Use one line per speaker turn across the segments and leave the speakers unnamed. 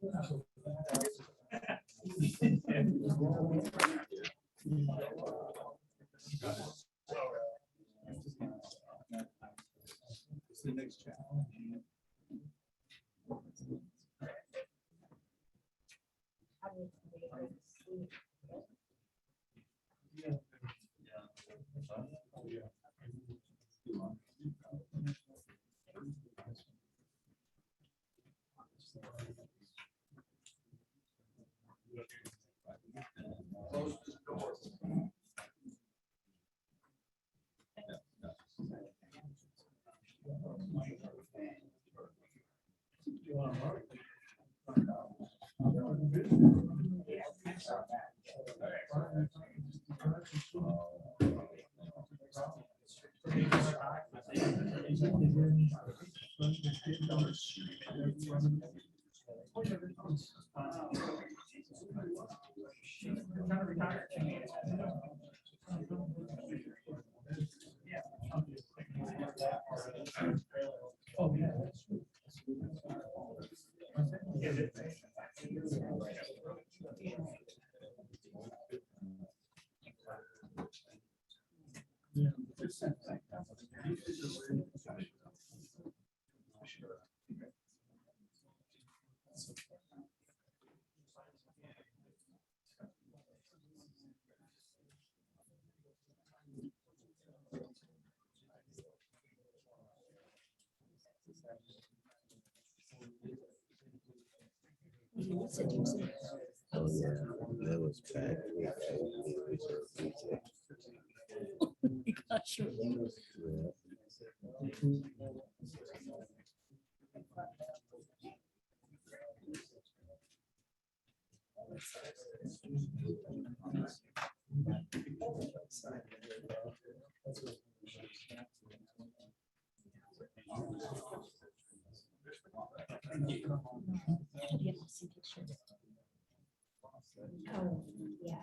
It's the next challenge. Close this door.
Oh yeah, that was packed.
Oh my gosh. That'd be an awesome picture. Oh, yeah.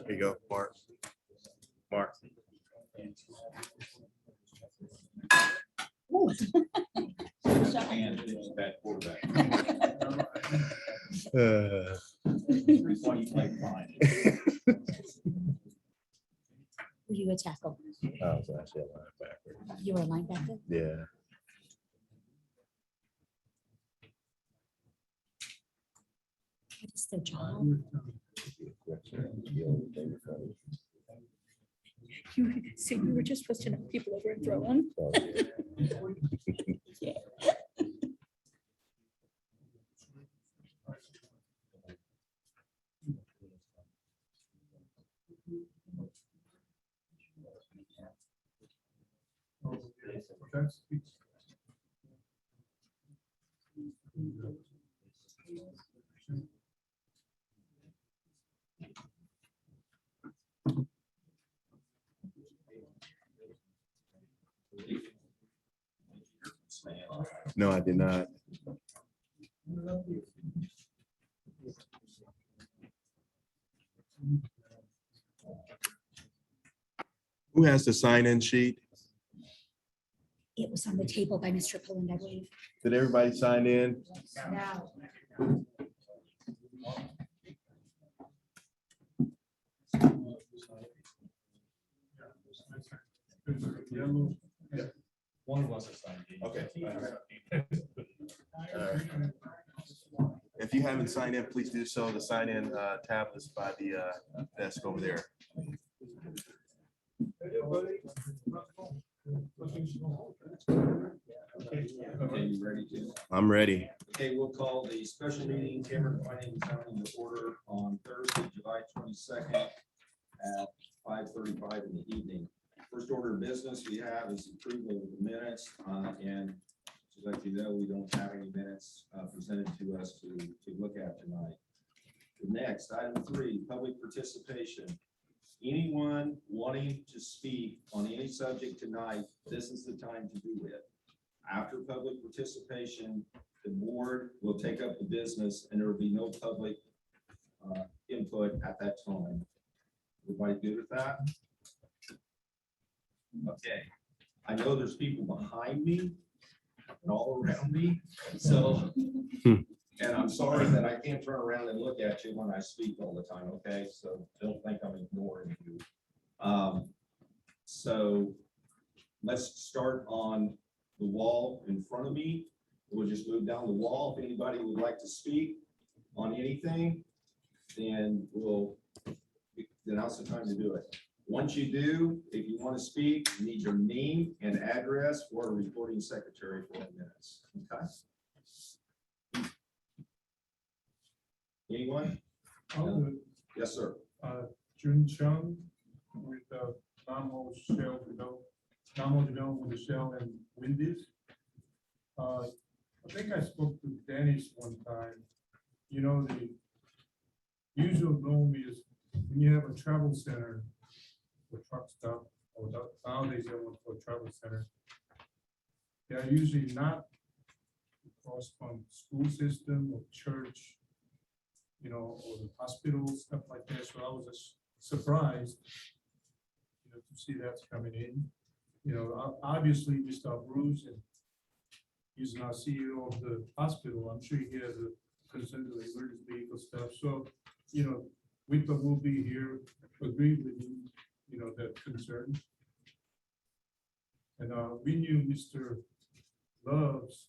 Here you go, Mark. Mark.
Ooh.
And it's bad quarterback. Why you play fine.
Were you a tackle?
I was actually a linebacker.
You were a linebacker?
Yeah.
What is their job? So you were just supposed to knock people over and throw them? Yeah.
No, I did not. Who has the sign-in sheet?
It was on the table by Mr. Poland, I believe.
Did everybody sign in?
Now.
One of us is signed.
Okay. If you haven't signed in, please do so. The sign-in tab is by the desk over there.
Okay, you ready to?
I'm ready.
Okay, we'll call the special meeting, Cameron Finance County to order on Thursday, July 22nd at 5:35 in the evening. First order of business we have is approval of the minutes, and to let you know, we don't have any minutes presented to us to look at tonight. The next, item 3, public participation. Anyone wanting to speak on any subject tonight, this is the time to do it. After public participation, the board will take up the business and there will be no public input at that time. Everybody good with that? Okay. I know there's people behind me and all around me, so, and I'm sorry that I can't turn around and look at you when I speak all the time, okay? So don't think I'm ignoring you. So let's start on the wall in front of me. We'll just move down the wall. If anybody would like to speak on anything, then now's the time to do it. Once you do, if you want to speak, you need your name and address for a recording secretary for the minutes. Okay. Anyone? Yes, sir.
Jun Chung with Namo Shell with the Shell and Wendy's. I think I spoke to Dennis one time. You know, the usual norm is when you have a travel center for truck stop, or nowadays they want for a travel center, they are usually not across from school system or church, you know, or the hospital, stuff like that. So I was just surprised, you know, to see that's coming in. You know, obviously Mr. Bruce, and he's now CEO of the hospital. I'm sure he has a concern with emergency vehicle stuff. So, you know, we thought we'll be here, agree with you know, that concern. And we knew Mr. Loves,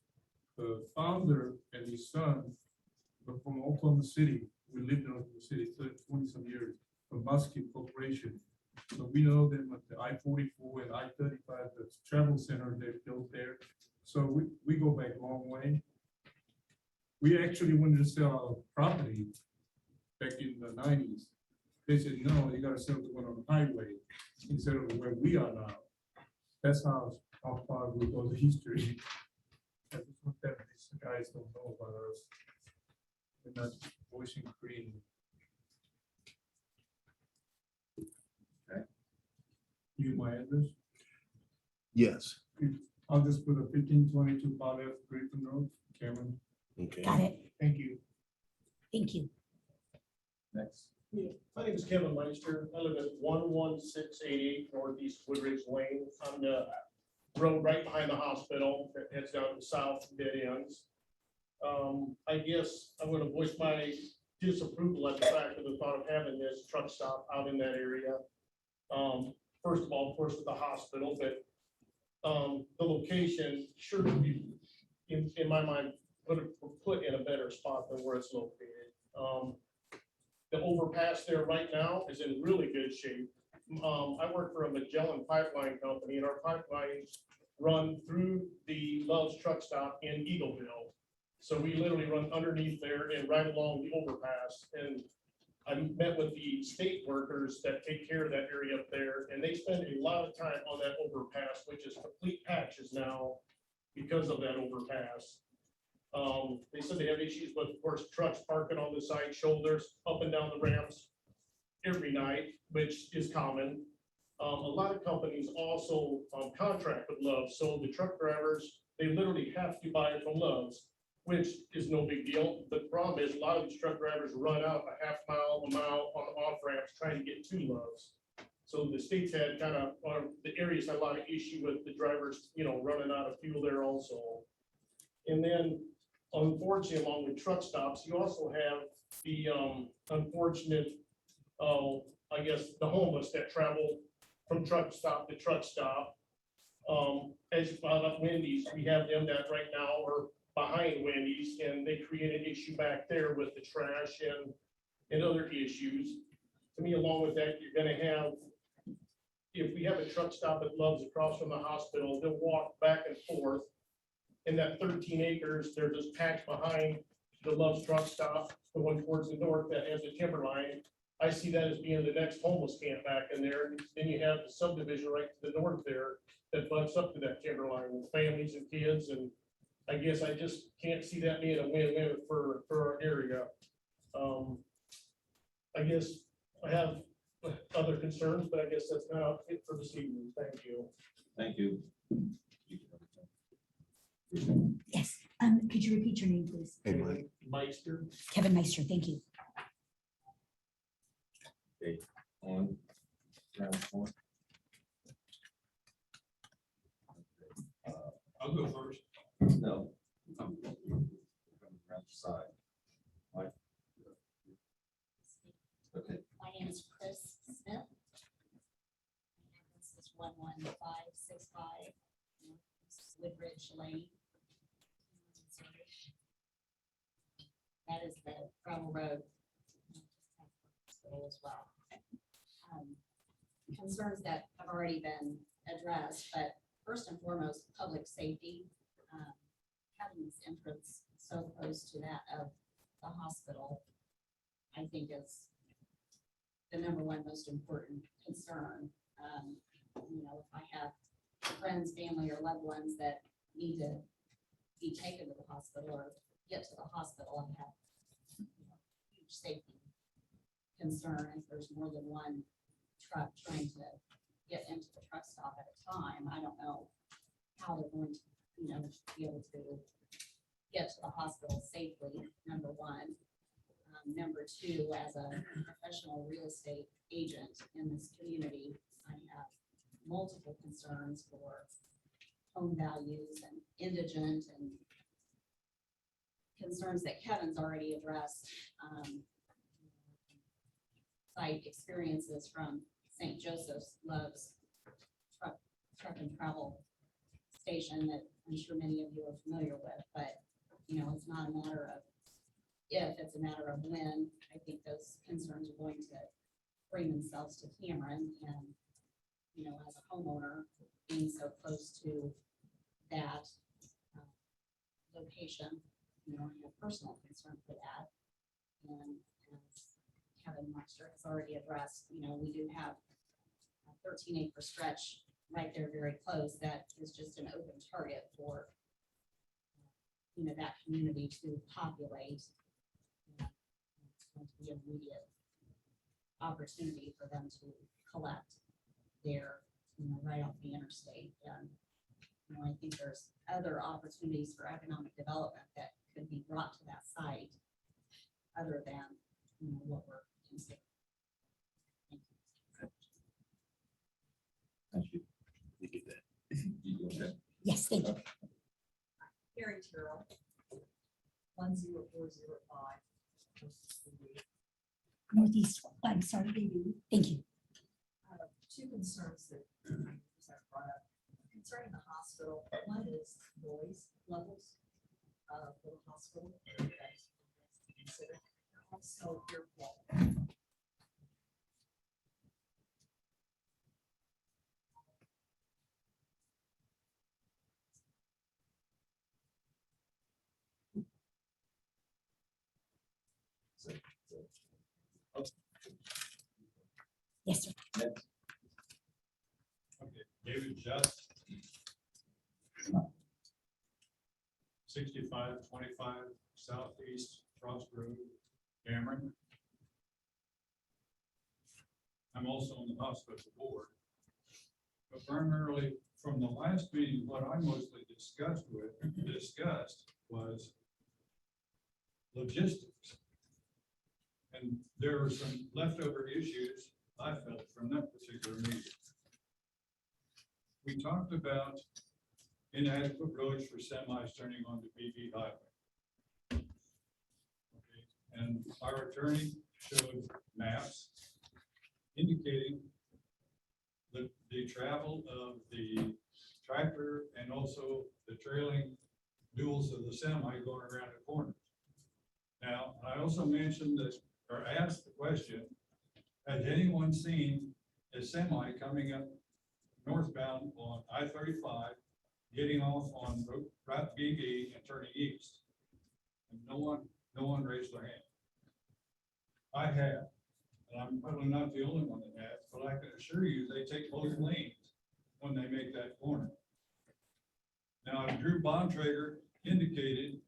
the founder, and his son, but from Oklahoma City. We lived in Oklahoma City 20 some years, from Musket Corporation. So we know them at the I-44 and I-35, the travel center they built there. So we go back a long way. We actually wanted to sell our property back in the 90s. They said, no, you gotta sell the one on the highway instead of where we are now. That's how far we go to history. I just hope that these guys don't know about us. We're not voicing green.
Okay.
You my address?
Yes.
I'll just put a 1522 Paul F. Griffin Road, Cameron.
Okay.
Got it.
Thank you.
Thank you.
Next.
Yeah, my name is Kevin Meister. I live at 11688 Northeast Woodridge Lane on the road right behind the hospital that heads down to south dead ends. I guess I'm going to voice my disapproval at the fact of the thought of having this truck stop out in that area. First of all, of course, with the hospital, but the location sure would be, in my mind, put in a better spot than where it's located. The overpass there right now is in really good shape. I work for a Magellan pipeline company, and our pipelines run through the Love's truck stop in Eagleville. So we literally run underneath there and right along the overpass. And I met with the state workers that take care of that area up there, and they spend a lot of time on that overpass, which is complete patches now because of that overpass. They said they have issues with, of course, trucks parking on the side shoulders, up and down the ramps every night, which is common. A lot of companies also contract with Love's, so the truck drivers, they literally have to buy it from Love's, which is no big deal. But the problem is a lot of these truck drivers run out a half mile, a mile on the off ramps trying to get to Love's. So the state's had kind of, the areas had a lot of issue with the drivers, you know, running out of fuel there also. And then unfortunately, along with truck stops, you also have the unfortunate, I guess, the homeless that travel from truck stop to truck stop. As you found out, Wendy's, we have them that right now are behind Wendy's, and they create an issue back there with the trash and other issues. To me, along with that, you're going to have, if we have a truck stop that Love's across from the hospital, they'll walk back and forth. In that 13 acres, they're just packed behind the Love's truck stop, the one towards the north that has the timber line. I see that as being the next homeless camp back in there. And then you have the subdivision right to the north there that butts up to that timberline with families and kids. And I guess I just can't see that being a win-win for our area. I guess I have other concerns, but I guess that's not it for this evening. Thank you.
Thank you.
Yes, could you repeat your name, please?
Hey, Mike.
Meister.
Kevin Meister, thank you.
Okay, on. Round one.
I'll go first.
No. Around the side. Mike. Okay,
My name is Chris Smith. This is 11565 Woodridge Lane. That is the gravel road as well. Concerns that have already been addressed, but first and foremost, public safety. Having this entrance so close to that of the hospital, I think is the number one most important concern. You know, if I have friends, family, or loved ones that need to be taken to the hospital or get to the hospital, I have huge safety concern if there's more than one truck trying to get into the truck stop at a time. I don't know how they're going to, be able to get to the hospital safely, number one. Number two, as a professional real estate agent in this community, I have multiple concerns for home values and indigent and concerns that Kevin's already addressed. Site experiences from St. Joseph's Love's truck and travel station that I'm sure many of you are familiar with, but it's not a matter of if, it's a matter of when. I think those concerns are going to bring themselves to Cameron, and as a homeowner, being so close to that location, I have personal concern for that. And as Kevin Meister has already addressed, we do have a 13-acre stretch right there very close that is just an open target for that community to populate. It's going to be an immediate opportunity for them to collect there, right off the interstate. And I think there's other opportunities for economic development that could be brought to that site other than what we're considering.
thank you.
You get that.
You go ahead.
Yes, thank you.
Harry Terrell, 10405.
Northeast, I'm sorry, thank you.
Two concerns that I brought up concerning the hospital. One is noise levels for the hospital. That's considered. Also, earflow.
Yes, sir.
Okay, David Just. 6525 Southeast Frost Road, Cameron. I'm also on the hospital board. But primarily from the last meeting, what I mostly discussed was logistics. And there were some leftover issues I felt from that particular meeting. We talked about inadequate roads for semis turning onto BB Highway. Okay. And our attorney showed maps indicating the travel of the tractor and also the trailing duals of the semi going around the corners. Now, I also mentioned that, or asked the question, has anyone seen a semi coming up northbound on I-35, getting off on Route BB and turning east? And no one raised their hand. I have. and I'm probably not the only one that has, but I can assure you, they take both lanes when they make that corner. Now, Drew Bontrager indicated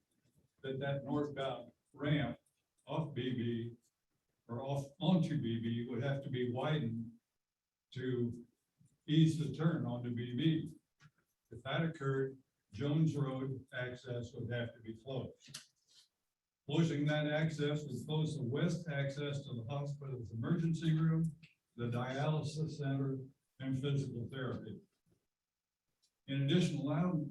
that that northbound ramp off BB or off onto BB would have to be widened to ease the turn onto BB. If that occurred, Jones Road access would have to be closed. Closing that access would close the west access to the hospital's emergency room, the dialysis center, and physical therapy. In addition,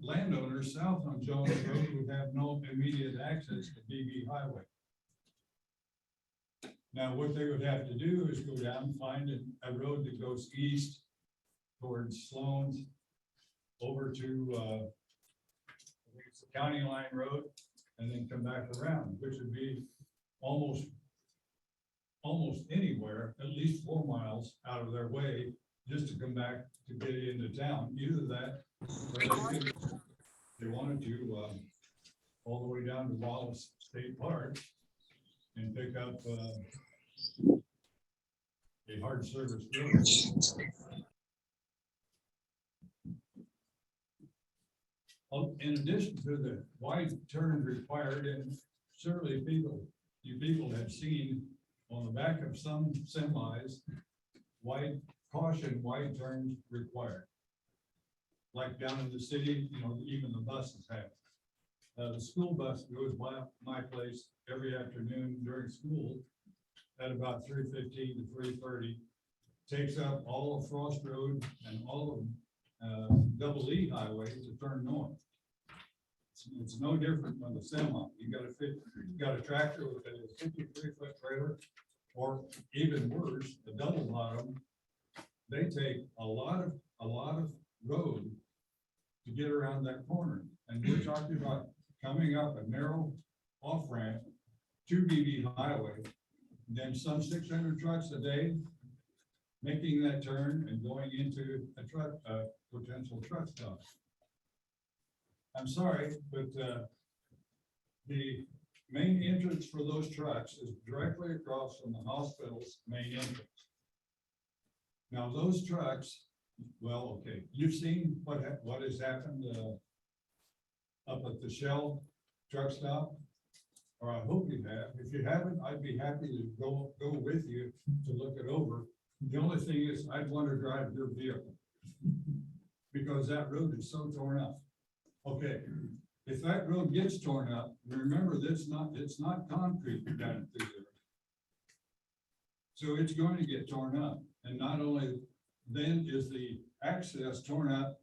landowners south on Jones Road would have no immediate access to BB Highway. Now, what they would have to do is go down and find a road that goes east towards Sloan's over to, I think it's the County Line Road, and then come back around, which would be almost anywhere, at least 4 miles out of their way, just to come back to get into town. Either that, or they wanted to, all the way down to Wallace State Park and pick up, a hard service road. In addition to the wide turn required, and surely you people have seen on the back of some semis, wide turns required. Like down in the city, even the buses have. The school bus goes by my place every afternoon during school at about 3:15 to 3:30. Takes up all of Frost Road and all of Double E Highway to turn north. It's no different than the semi. You got a tractor with a 53-foot trailer, or even worse, a double bottom. They take a lot of road to get around that corner. And we're talking about coming up a narrow off ramp to BB Highway, then some 600 trucks a day making that turn and going into a potential truck stop. I'm sorry, but the main entrance for those trucks is directly across from the hospital's main entrance. Now, those trucks, well, okay, you've seen what has happened up at the Shell truck stop, or I hope you have. If you haven't, I'd be happy to go with you to look it over. The only thing is, I'd want to drive your vehicle because that road is so torn up. Okay, if that road gets torn up, remember it's not concrete down through there. So it's going to get torn up. And not only then is the access torn up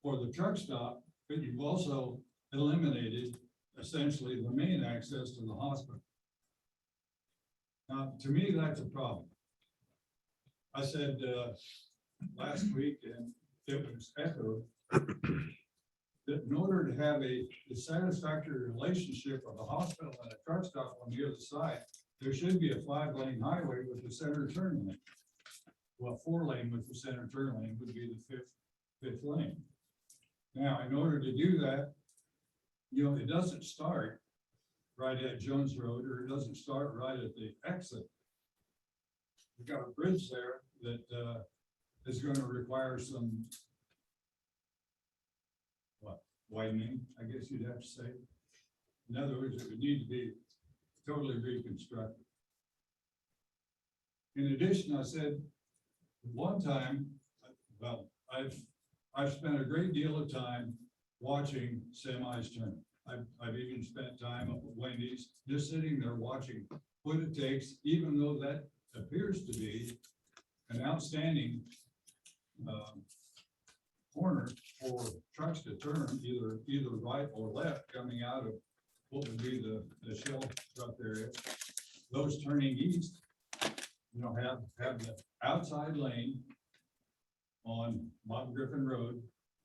for the truck stop, but you've also eliminated essentially the main access to the hospital. Now, to me, that's a problem. I said last week, and it was echoed, that in order to have a satisfactory relationship with a hospital and a truck stop on the other side, there should be a 5-lane highway with a center turn lane. Well, 4-lane with the center turn lane would be the fifth lane. Now, in order to do that, it doesn't start right at Jones Road, or it doesn't start right at the exit. We've got a bridge there that is going to require some widening, I guess you'd have to say. In other words, it would need to be totally reconstructed. In addition, I said one time, well, I've spent a great deal of time watching semis turn. I've even spent time up at Wendy's, just sitting there watching what it takes, even though that appears to be an outstanding corner for trucks to turn either right or left coming out of what would be the Shell truck area. Those turning east, have the outside lane on Bob Griffin Road,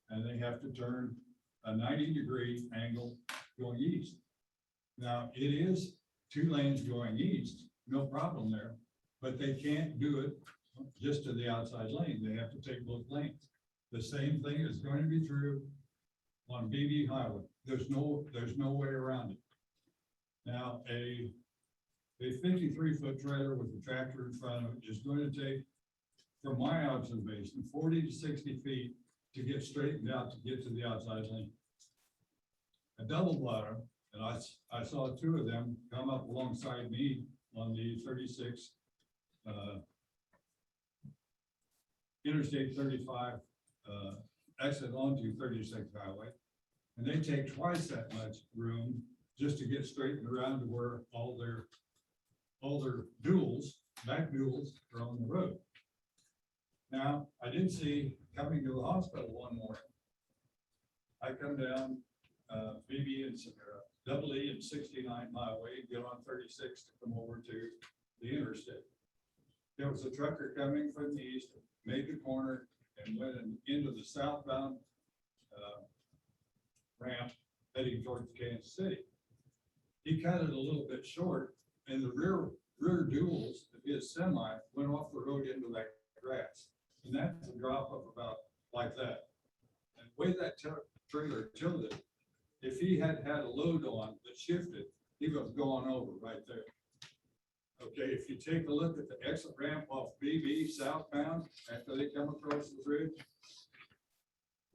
and they have to turn a 90-degree angle going east. Now, it is 2 lanes going east, no problem there, but they can't do it just to the outside lane. They have to take both lanes. The same thing is going to be true on BB Highway. There's no way around it. Now, a
a 53-foot trailer with a tractor in front of it is going to take, from my observation, 40 to 60 feet to get straightened out to get to the outside lane. A double bottom, and I saw two of them come up alongside me on the 36, Interstate 35, exit onto 36 highway. And they take twice that much room just to get straightened around to where all their duals, back duals are on the road. Now, I did see coming to the hospital one morning. I come down, BB and double E and 69 highway, get on 36 to come over to the interstate. There was a trucker coming from the east, made the corner and went into the southbound ramp heading towards Kansas City. He cut it a little bit short, and the rear duals of his semi went off the road into that grass. And that's a drop of about like that. And the way that trailer tilted, if he had had a load on that shifted, he was going over right there. Okay, if you take a look at the exit ramp off BB southbound, after they come across the bridge,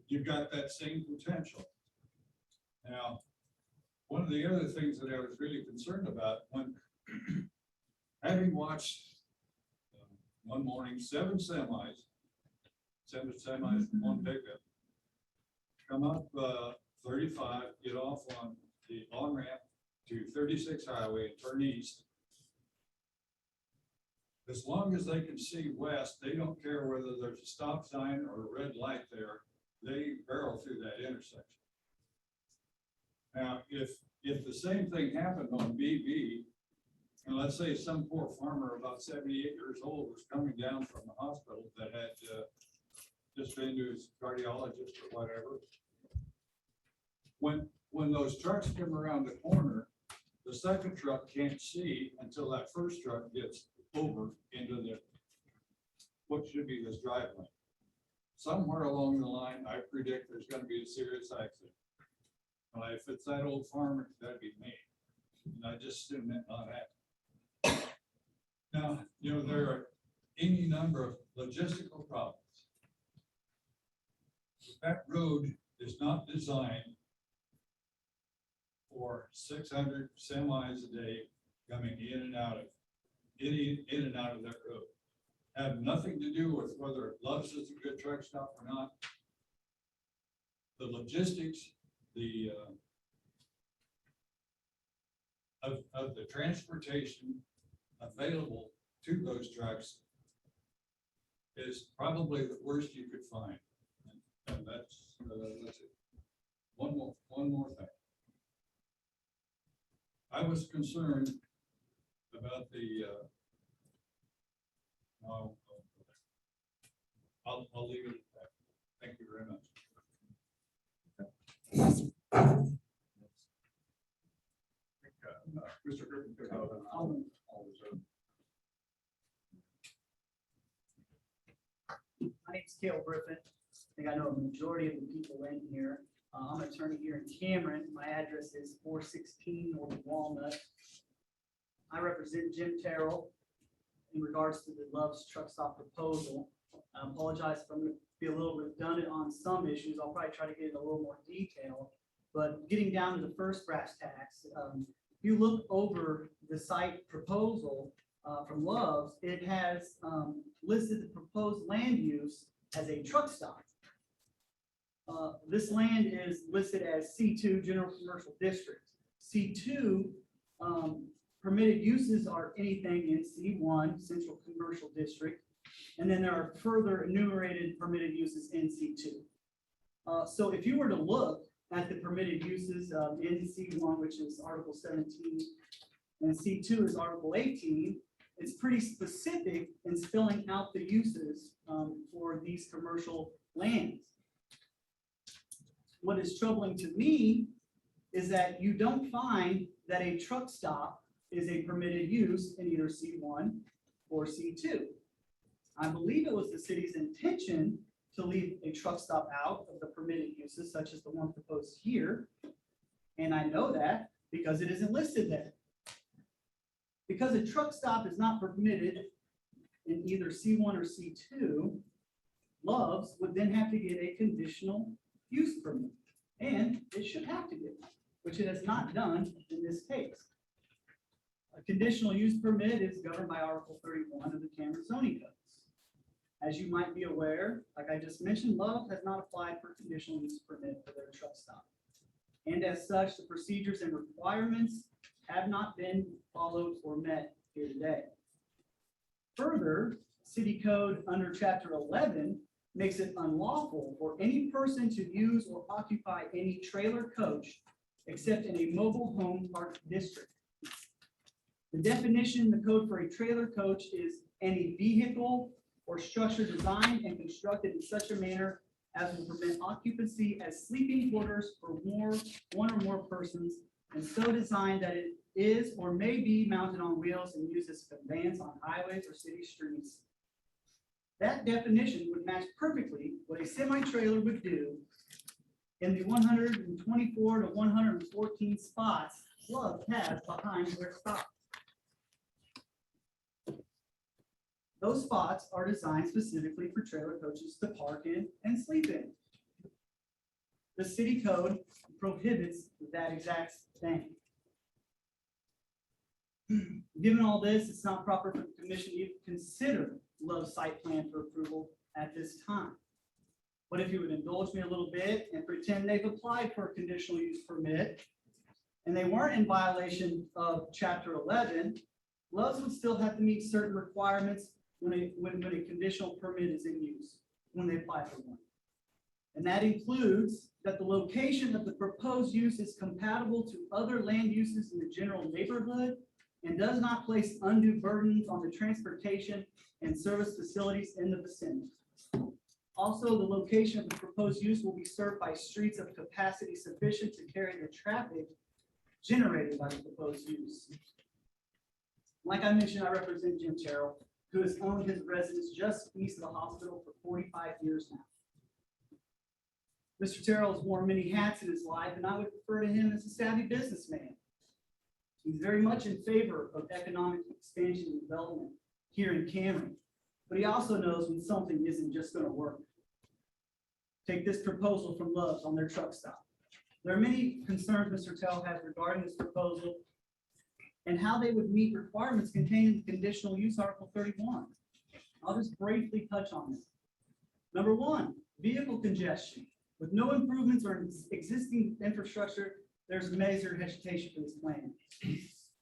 you've got that same potential. Now, one of the other things that I was really concerned about when having watched one morning, seven semis from one pickup, come up 35, get off on the on-ramp to 36 highway and turn east. As long as they can see west, they don't care whether there's a stop sign or a red light there, they barrel through that intersection. Now, if the same thing happened on BB, and let's say some poor farmer about 78 years old was coming down from the hospital that had just been to his cardiologist or whatever, when those trucks come around the corner, the second truck can't see until that first truck gets over into what should be this drive lane. Somewhere along the line, I predict there's going to be a serious accident. If it's that old farmer, that'd be me. And I just assume that not happen. Now, there are any number of logistical problems. That road is not designed for 600 semis a day coming in and out of that road. Have nothing to do with whether Love's is a good truck stop or not. The logistics, of the transportation available to those trucks is probably the worst you could find. And that's it. One more thing. I was concerned about the I'll leave it at that. Thank you very much. Mr. Griffin took out all the
My name's Cale Griffin. I think I know a majority of the people in here. I'm an attorney here in Cameron. My address is 416 North Walnut. I represent Jim Terrell in regards to the Love's truck stop proposal. I apologize if I'm going to be a little redundant on some issues. I'll probably try to get in a little more detail. But getting down to the first brass tacks, if you look over the site proposal from Love's, it has listed the proposed land use as a truck stop. This land is listed as C2 General Commercial District. C2 permitted uses are anything in C1 Central Commercial District, and then there are further enumerated permitted uses in C2. So if you were to look at the permitted uses in C1, which is Article 17, and C2 is Article 18, it's pretty specific in spelling out the uses for these commercial lands. What is troubling to me is that you don't find that a truck stop is a permitted use in either C1 or C2. I believe it was the city's intention to leave a truck stop out of the permitted uses, such as the one proposed here. And I know that because it isn't listed there. Because a truck stop is not permitted in either C1 or C2, Love's would then have to get a conditional use permit. And it should have to get, one, which it has not done in this case. A conditional use permit is governed by Article 31 of the Cameron zoning codes. As you might be aware, like I just mentioned, Love has not applied for conditional use permit for their truck stop. And as such, the procedures and requirements have not been followed or met here today. Further, City Code under Chapter 11 makes it unlawful for any person to use or occupy any trailer coach except in a mobile home park district. The definition in the code for a trailer coach is any vehicle or structure designed and constructed in such a manner as will prevent occupancy as sleeping quarters for one or more persons, and so designed that it is or may be mounted on wheels and used as conveyance on highways or city streets. That definition would match perfectly what a semi-trailer would do in the 124 to 114 spots Love has behind their stop. Those spots are designed specifically for trailer coaches to park in and sleep in. The city code prohibits that exact thing. Given all this, it's not proper for the commission to even consider Love's site plan for approval at this time. But if you would indulge me a little bit and pretend they've applied for a conditional use permit and they weren't in violation of Chapter 11, Love's would still have to meet certain requirements when a conditional permit is in use, when they apply for one. And that includes that the location of the proposed use is compatible to other land uses in the general neighborhood and does not place undue burdens on the transportation and service facilities in the vicinity. Also, the location of the proposed use will be served by streets of capacity sufficient to carry the traffic generated by the proposed use. Like I mentioned, I represent Jim Terrell, who has owned his residence just east of the hospital for 45 years now. Mr. Terrell has worn many hats in his life, and I would refer to him as a savvy businessman. He's very much in favor of economic expansion and development here in Cameron, but he also knows when something isn't just going to work. Take this proposal from Love's on their truck stop. There are many concerns Mr. Terrell has regarding this proposal and how they would meet requirements contained in the conditional use Article 31. I'll just briefly touch on this. Number one, vehicle congestion. With no improvements or existing infrastructure, there's major hesitation for this plan.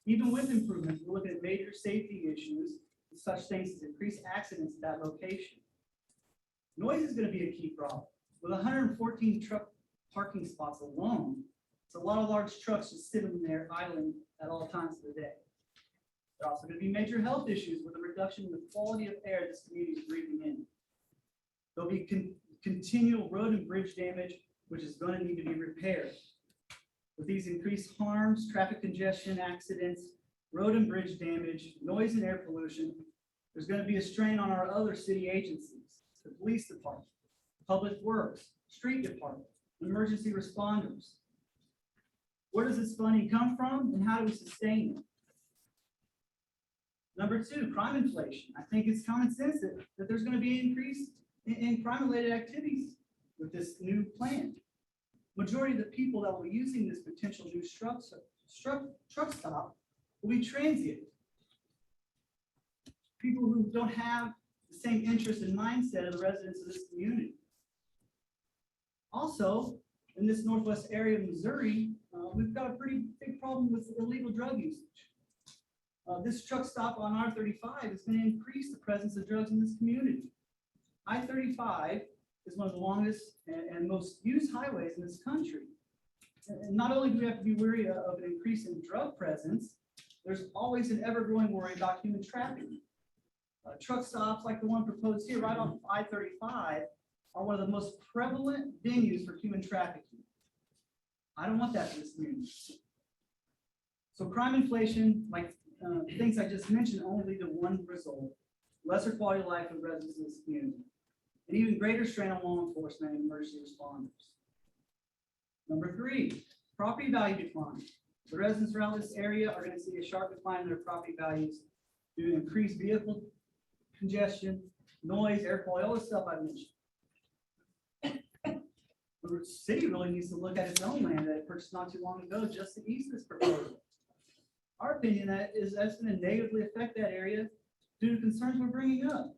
Even with improvements, we're looking at major safety issues, such things as increased accidents at that location. Noise is going to be a key problem. With 114 truck parking spots alone, it's a lot of large trucks just sitting there idling at all times of the day. There are also going to be major health issues with a reduction in the quality of air this community is breathing in. There'll be continual road and bridge damage, which is going to need to be repaired. With these increased harms, traffic congestion, accidents, road and bridge damage, noise and air pollution, there's going to be a strain on our other city agencies, the police department, public works, street department, emergency responders. Where does this funding come from and how do we sustain it? Number two, crime inflation. I think it's common sense that there's going to be an increase in crime-related activities with this new plan. Majority of the people that will be using this potential new truck stop will be transient. People who don't have the same interest and mindset of the residents of this community. Also, in this northwest area of Missouri, we've got a pretty big problem with illegal drug usage. This truck stop on I-35 is going to increase the presence of drugs in this community. I-35 is one of the longest and most used highways in this country. And not only do we have to be wary of an increase in drug presence, there's always an ever-growing worry about human trafficking. Truck stops like the one proposed here right off I-35 are one of the most prevalent venues for human trafficking. I don't want that for this community. So crime inflation, like things I just mentioned, only lead to one result: lesser quality of life for residents of this community, and even greater strain on law enforcement and emergency responders. Number three, property value decline. The residents around this area are gonna see a sharp decline in their property values due to increased vehicle congestion, noise, air quality, all the stuff I mentioned. The city really needs to look at its own land that it purchased not too long ago, just to east this proposal. Our opinion that's gonna negatively affect that area due to concerns we're bringing up.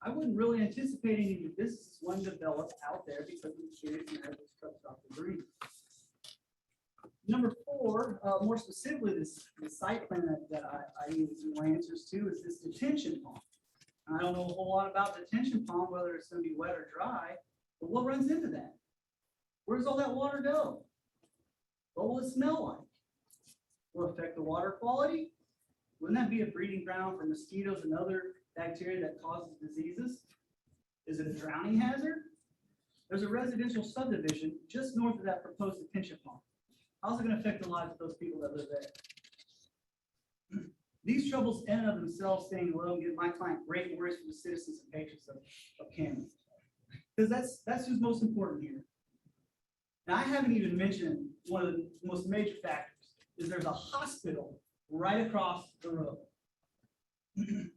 I wouldn't really anticipate any new businesses wanting to develop out there because of the curious and this trucks off the green. Number four, more specifically, the site plan that I need some answers to is this detention pond. I don't know a whole lot about detention pond, whether it's gonna be wet or dry, but what runs into that? Where does all that water go? What will it smell like? Will it affect the water quality? Wouldn't that be a breeding ground for mosquitoes and other bacteria that causes diseases? Is it a drowning hazard? There's a residential subdivision just north of that proposed detention pond. How's it gonna affect the lives of those people that live there? These troubles in and of themselves staying low give my client great worries for the citizens and patrons of Cameron. Because that's who's most important here. Now, I haven't even mentioned one of the most major factors is there's a hospital right across the road. The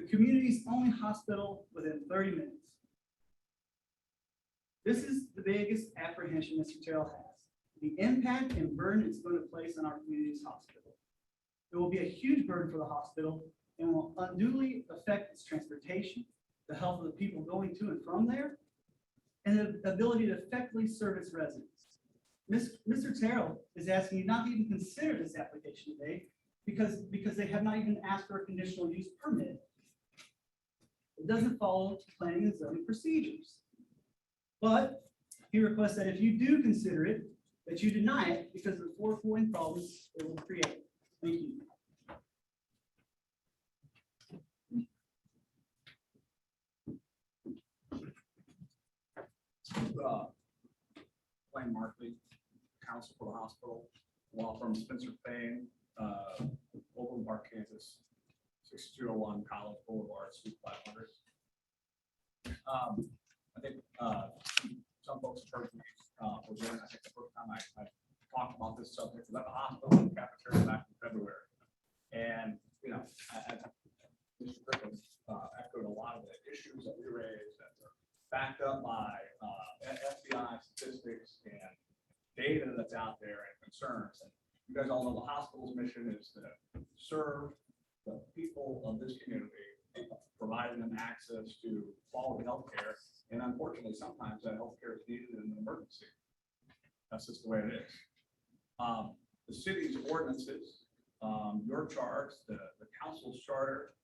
community's only hospital within 30 minutes. This is the biggest apprehension Mr. Terrell has. The impact and burden it's going to place on our community's hospital. It will be a huge burden for the hospital and will unduly affect its transportation, the health of the people going to and from there, and the ability to effectively serve its residents. Mr. Terrell is asking you not to even consider this application today because they have not even asked for a conditional use permit. It doesn't follow planning and zoning procedures. But he requests that if you do consider it, that you deny it because of the foregoing problems it will create. Thank you.
Blaine Markley, counsel for the hospital, law firm Spencer Payne, Overland Park, Kansas, 6201 College Boulevard, Suite 500. I think some folks have heard me present. I think the first time I talked about this subject was at the hospital in the cafeteria back in February. And, you know, Mr. Griffin echoed a lot of the issues that we raised that are backed up by FBI statistics and data that's out there and concerns. And you guys all know the hospital's mission is to serve the people of this community, providing them access to quality health care. And unfortunately, sometimes that health care is needed in an emergency. That's just the way it is. The city's ordinances, your charge, the council's charter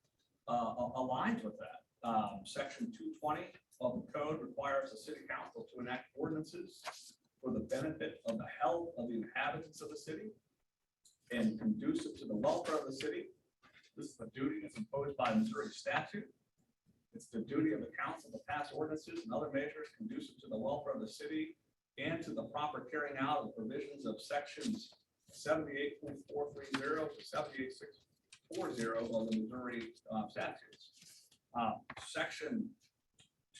aligns with that. Section 220 of the code requires the city council to enact ordinances for the benefit of the health of the inhabitants of the city and conducive to the welfare of the city. This is a duty that's imposed by Missouri statute. It's the duty of the council to pass ordinances and other measures conducive to the welfare of the city and to the proper carrying out of the provisions of sections 78.430 to 78.640 of the Missouri statutes. Section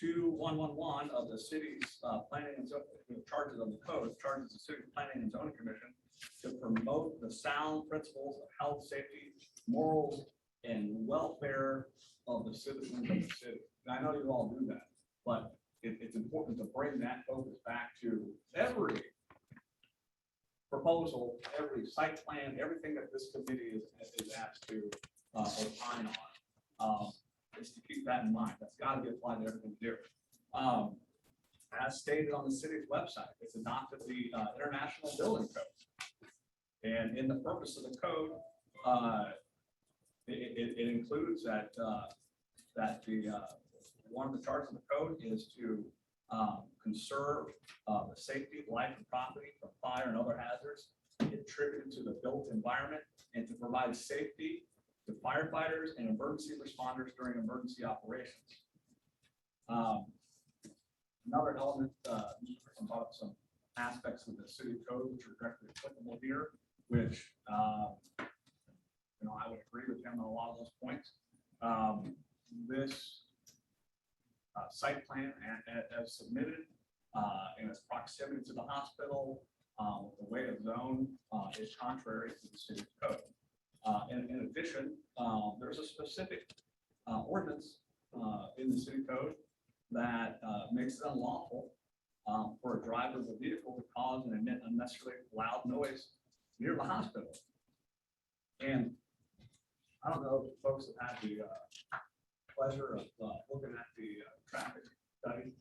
2111 of the city's planning and zoning charges of the code charges the city's planning and zoning commission to promote the sound principles of health, safety, morals, and welfare of the citizens of the city. And I know you all do that, but it's important to bring that focus back to every proposal, every site plan, everything that this committee is asked to opine on. Is to keep that in mind. That's got to be applied to everything we do. As stated on the city's website, it's adopted the International Building Code. And in the purpose of the code, it includes that one of the charges of the code is to conserve the safety, life, and property from fire and other hazards attributed to the built environment, and to provide safety to firefighters and emergency responders during emergency operations. Another element, Mr. Griffin brought up some aspects of the city code which are directly applicable here, which I would agree with him on a lot of those points. This site plan as submitted in its proximity to the hospital, The way of zone is contrary to the city code. In addition, there's a specific ordinance in the city code that makes it unlawful for a driver of a vehicle to cause and emit unnecessarily loud noise near the hospital. And I don't know if folks have had the pleasure of looking at the traffic study,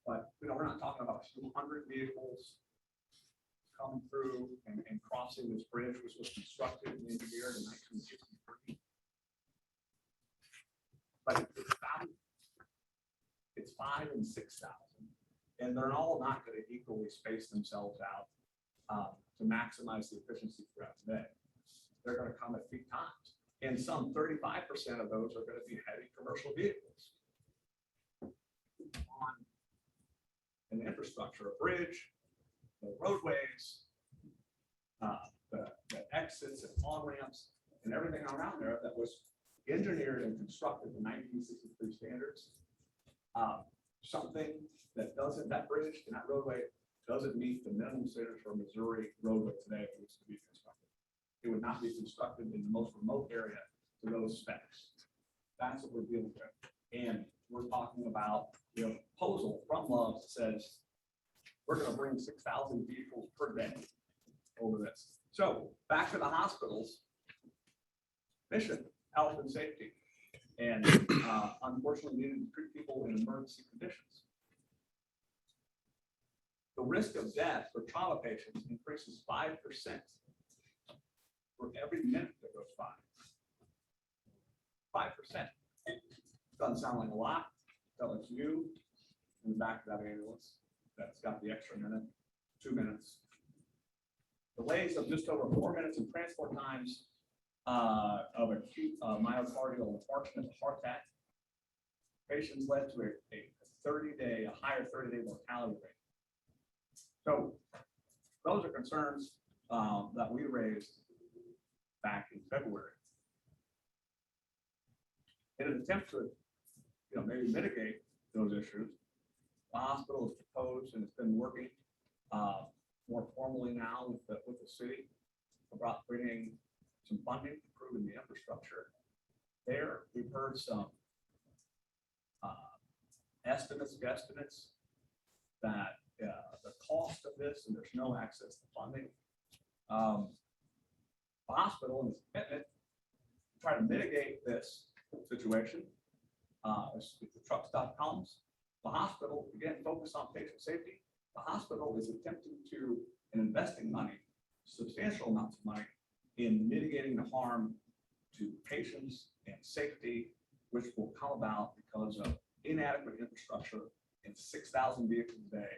but we're not talking about 200 vehicles coming through and crossing this bridge, which was constructed and engineered in 1963. But it's 5,000 and 6,000, and they're all not going to equally space themselves out to maximize the efficiency throughout the day. They're going to come at peak times, and some 35% of those are going to be heavy commercial vehicles on an infrastructure, a bridge, the roadways, the exits and on-ramps, and everything around there that was engineered and constructed in 1963 standards. Something that bridge and that roadway doesn't meet the minimum standards for Missouri roadway today if it was to be constructed. It would not be constructed in the most remote area to those specs. That's what we're dealing with. And we're talking about the proposal from Love's that says we're going to bring 6,000 vehicles per day over this. So back to the hospitals. Mission, health and safety. And unfortunately needed to treat people in emergency conditions. The risk of death for trauma patients increases 5% for every minute that goes by. 5%. Doesn't sound like a lot. Tell it's you in the back of that ambulance that's got the extra minute, 2 minutes. Delays of just over 4 minutes in transport times of acute myocardial infarction and heart attack. Patients led to a higher 30-day mortality rate. So those are concerns that we raised back in February. In an attempt to, maybe mitigate those issues, the hospital has proposed and it's been working more formally now with the city about bringing some funding, improving the infrastructure. There, we've heard some guesstimates that the cost of this, and there's no access to funding. The hospital and its commitment to try to mitigate this situation. If the truck stop comes, the hospital, again, focus on patient safety. The hospital is attempting to, and investing money, substantial amounts of money, in mitigating the harm to patients and safety, which will come about because of inadequate infrastructure and 6,000 vehicles a day,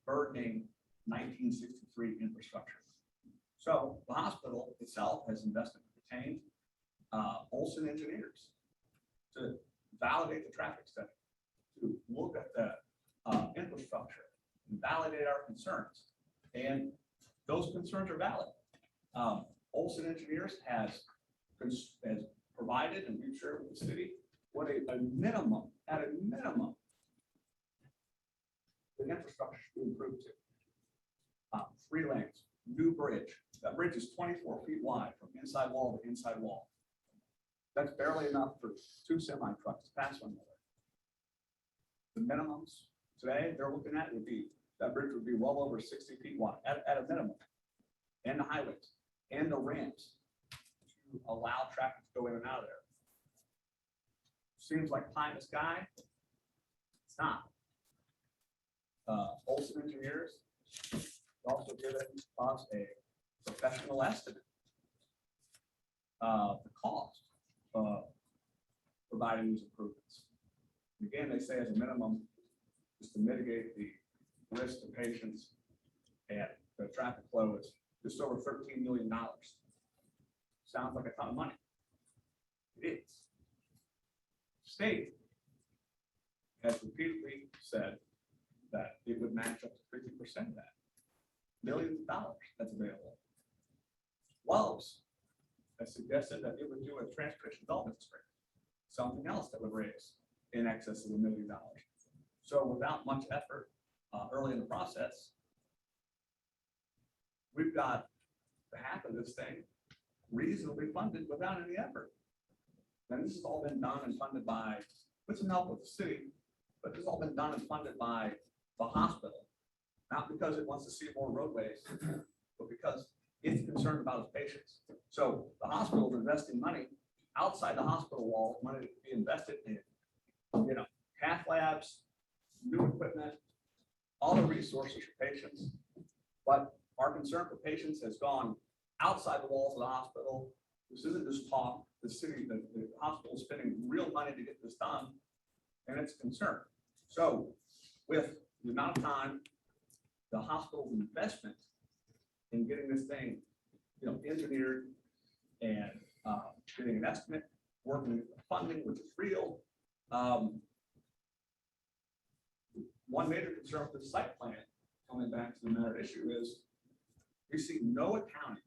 burdening 1963 infrastructure. So the hospital itself has invested and retained Olson engineers to validate the traffic study, to look at the infrastructure and validate our concerns. And those concerns are valid. Olson Engineers has provided, and we've shared with the city, what a minimum, at a minimum, the infrastructure should be improved to. 3 lanes, new bridge. That bridge is 24 feet wide from inside wall to inside wall. That's barely enough for 2 semi trucks to pass one another. The minimums today they're looking at would be, that bridge would be well over 60 feet wide at a minimum. And the highways and the ramps to allow traffic to go in and out of there. Seems like pie in the sky. It's not. Olson Engineers also given us a professional estimate of the cost of providing these improvements. Again, they say as a minimum, is to mitigate the risk to patients and the traffic flow is just over $13 million. Sounds like a ton of money. It is. State has repeatedly said that it would match up to 50% of that. Millions of dollars that's available. Lowe's has suggested that it would do a transportation development district, something else that would raise in excess of $1 million. So without much effort early in the process, we've got the half of this thing reasonably funded without any effort. And this has all been done and funded by, with some help with the city, but this has all been done and funded by the hospital. Not because it wants to see more roadways, but because it's concerned about its patients. So the hospital is investing money outside the hospital wall, money to be invested in, cath labs, new equipment, all the resources for patients. But our concern for patients has gone outside the walls of the hospital. This isn't just talk. The city, the hospital is spending real money to get this done, and it's a concern. So with the amount of time, the hospital's investment in getting this thing, engineered and getting an estimate, working with the funding, which is real. One major concern with the site plan, coming back to the matter issue, is we see no accounting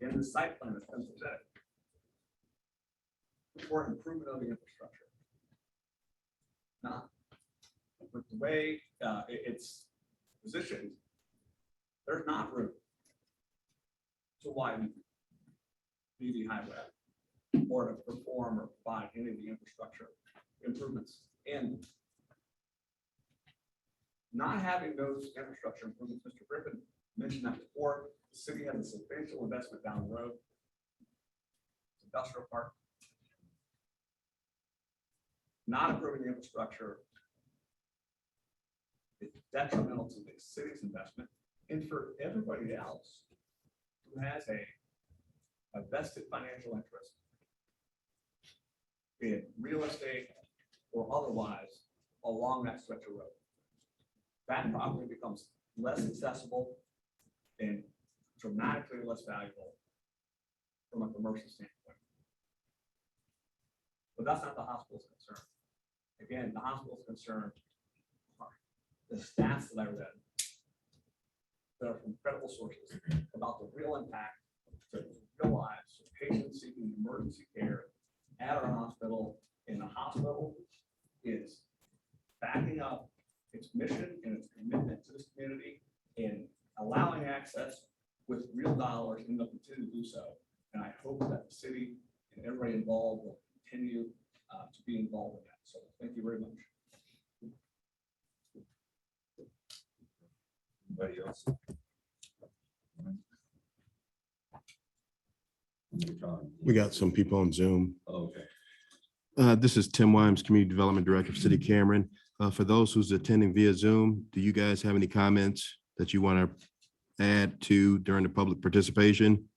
in the site plan that's been presented for improvement of the infrastructure. Not with the way it's positioned, there's not room to widen the highway or to perform or provide any of the infrastructure improvements. And not having those infrastructure improvements, Mr. Griffin mentioned that before, the city has a substantial investment down the road. Industrial park. Not improving the infrastructure is detrimental to the city's investment and for everybody else who has a vested financial interest, be it real estate or otherwise, along that stretch of road. That property becomes less accessible and dramatically less valuable from a commercial standpoint. But that's not the hospital's concern. Again, the hospital's concern are the stats that I read that are from credible sources about the real impact to real lives, of patients seeking emergency care at our hospital. And the hospital is backing up its mission and its commitment to this community and allowing access with real dollars, and they'll continue to do so. And I hope that the city and everybody involved will continue to be involved in that. So thank you very much.
Anybody else?
We got some people on Zoom.
Okay.
This is Tim Wimes, Community Development Director of City of Cameron. For those who's attending via Zoom, do you guys have any comments that you want to add to during the public participation?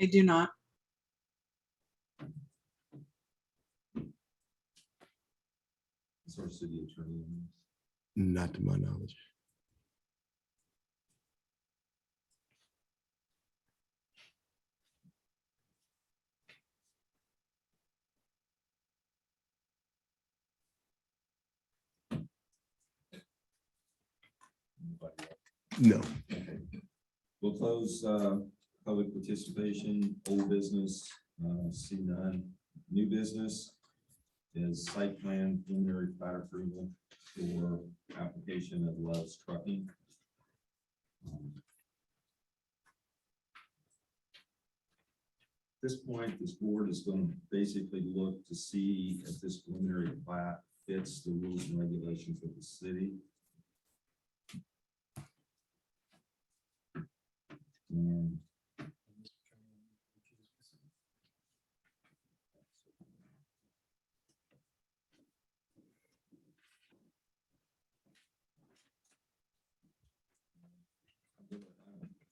I do not.
Is our city attorney?
Not to my knowledge. No.
Okay. We'll close public participation, old business, see none. New business is site plan preliminary plat approval for application of Love's Trucking. At this point, this board is going to basically look to see if this preliminary plat fits the rules and regulations of the city. And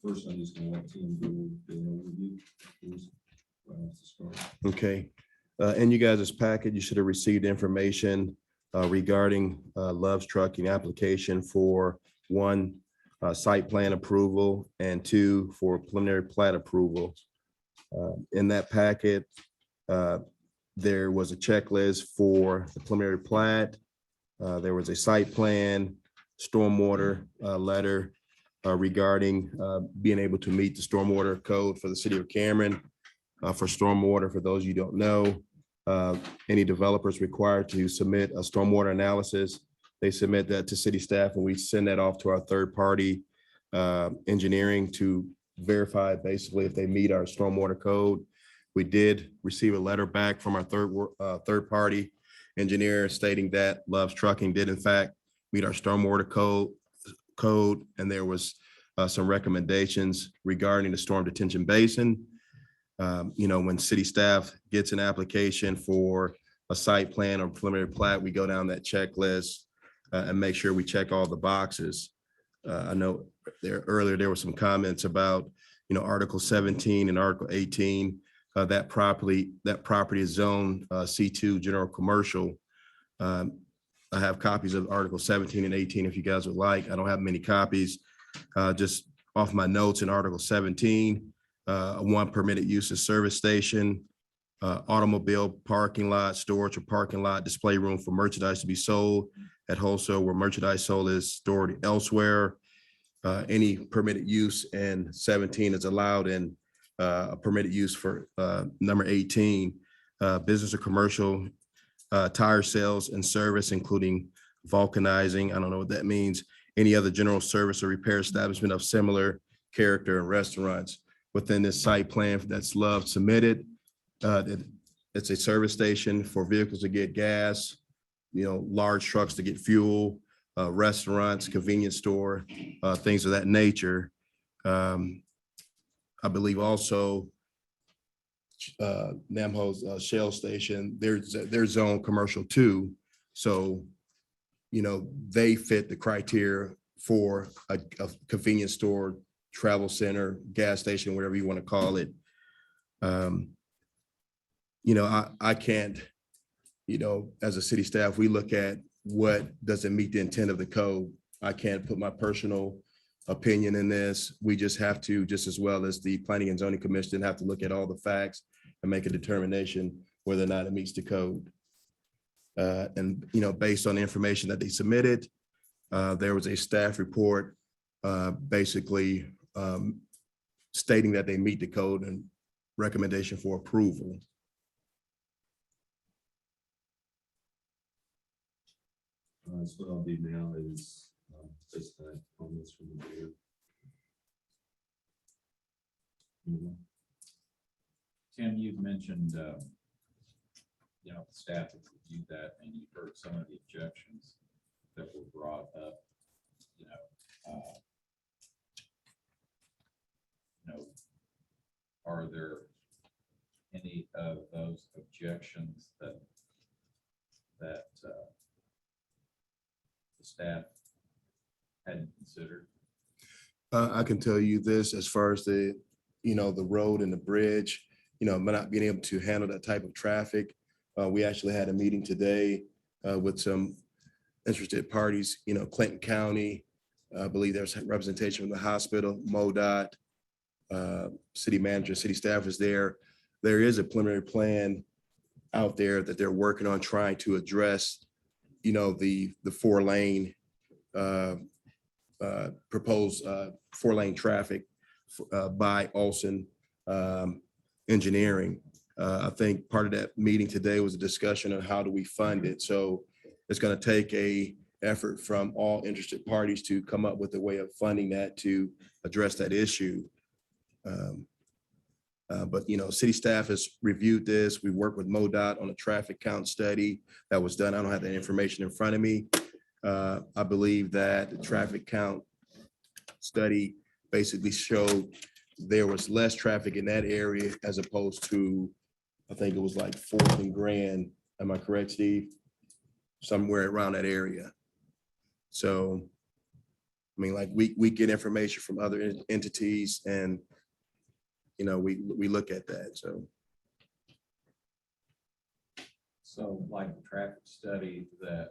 first, I'm just going to let Tim do an overview. Please.
Okay. In you guys' packet, you should have received information regarding Love's Trucking application for one, site plan approval, and two, for preliminary plat approval. In that packet, there was a checklist for the preliminary plat. There was a site plan, stormwater letter regarding being able to meet the stormwater code for the city of Cameron. For stormwater, for those you don't know, any developers required to submit a stormwater analysis. they submit that to city staff and we send that off to our third party engineering to verify basically if they meet our stormwater code. We did receive a letter back from our third party engineer stating that Love's Trucking did in fact meet our stormwater code, and there was some recommendations regarding the storm detention basin. When city staff gets an application for a site plan or preliminary plat, we go down that checklist and make sure we check all the boxes. I know earlier there were some comments about, Article 17 and Article 18. That property is zoned C2 general commercial. I have copies of Article 17 and 18 if you guys would like. I don't have many copies. Just off my notes in Article 17, one permitted use of service station, automobile parking lot, storage or parking lot, display room for merchandise to be sold at wholesale where merchandise sold is stored elsewhere. Any permitted use in 17 is allowed in a permitted use for number 18, business or commercial tire sales and service, including vulcanizing. I don't know what that means. Any other general service or repair establishment of similar character and restaurants within this site plan that's Love submitted. It's a service station for vehicles to get gas, large trucks to get fuel, restaurants, convenience store, things of that nature. I believe also Namho's Shell Station, their zone commercial too. So, they fit the criteria for a convenience store, travel center, gas station, whatever you want to call it. I can't, as a city staff, we look at what doesn't meet the intent of the code. I can't put my personal opinion in this. We just have to, just as well as the Planning and Zoning Commission, have to look at all the facts and make a determination whether or not it meets the code. And based on the information that they submitted, there was a staff report basically stating that they meet the code and recommendation for approval.
So what I'll do now is just comments from the board.
Tim, you've mentioned, staff have reviewed that and you've heard some of the objections that were brought up, are there any of those objections that the staff hadn't considered?
I can tell you this, as far as the road and the bridge, not being able to handle that type of traffic. We actually had a meeting today with some interested parties, Clinton County. I believe there's representation from the hospital, MoDOT, city manager, city staff is there. There is a preliminary plan out there that they're working on trying to address, the 4-lane proposed 4-lane traffic by Olson Engineering. I think part of that meeting today was a discussion on how do we fund it. So it's going to take a effort from all interested parties to come up with a way of funding that to address that issue. But city staff has reviewed this. We worked with MoDOT on a traffic count study that was done. I don't have that information in front of me. I believe that the traffic count study basically showed there was less traffic in that area as opposed to, I think it was like 4th and Grand. Am I correct, Steve? Somewhere around that area. So, I mean, like we get information from other entities and, we look at that.
So like the traffic study that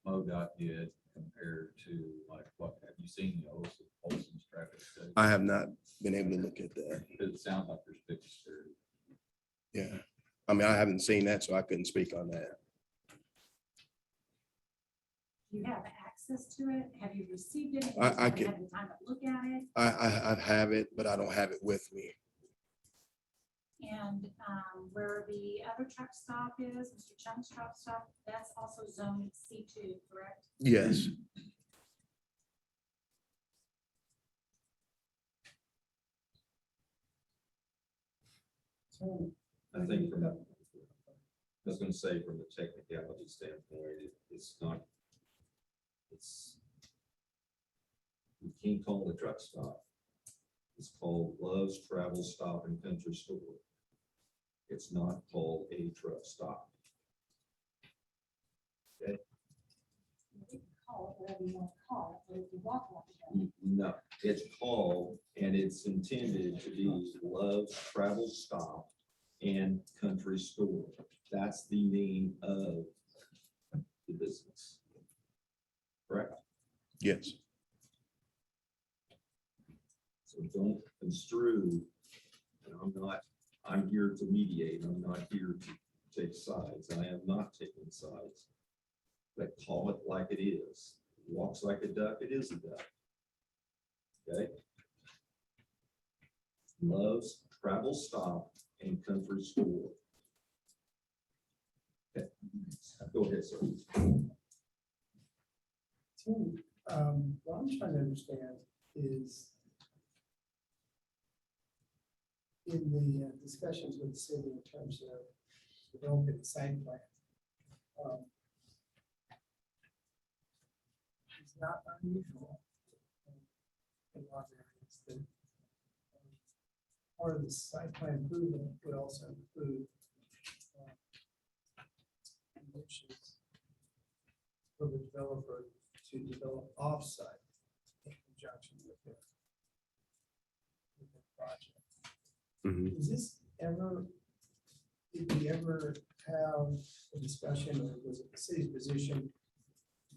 MoDOT did compared to like, what have you seen the Olson's traffic study?
I have not been able to look at that.
It sounds like there's big disparity.
Yeah. I mean, I haven't seen that, so I couldn't speak on that.
Do you have access to it? Have you received it?
I
Have you
can-
had the time to look at it?
I have it, but I don't have it with me.
And where the other truck stop is, Mr. Chung's truck stop, that's also zone C2, correct?
Yes.
I think from, I was gonna say from the technicality standpoint, it's not, it's, you can't call it a truck stop. It's called Love's Travel Stop and Country Store. It's not called a truck stop.
You can call it whatever you want to call it, but if you walk like that.
No, it's called, and it's intended to be Love's Travel Stop and Country Store. That's the name of the business. Correct?
Yes.
So don't construe, and I'm here to mediate, I'm not here to take sides, I have not taken sides. But call it like it is. Walks like a duck, it is a duck. Okay? Love's Travel Stop and Country Store. Okay. Go ahead, sir.
Tim, what I'm trying to understand is in the discussions with the city in terms of developing the site plan. It's not unusual in a lot of areas that part of the site plan approval would also include conditions for the developer to develop offsite in conjunction with their project.
Mhm.
Is this ever, did we ever have a discussion, or was it the city's position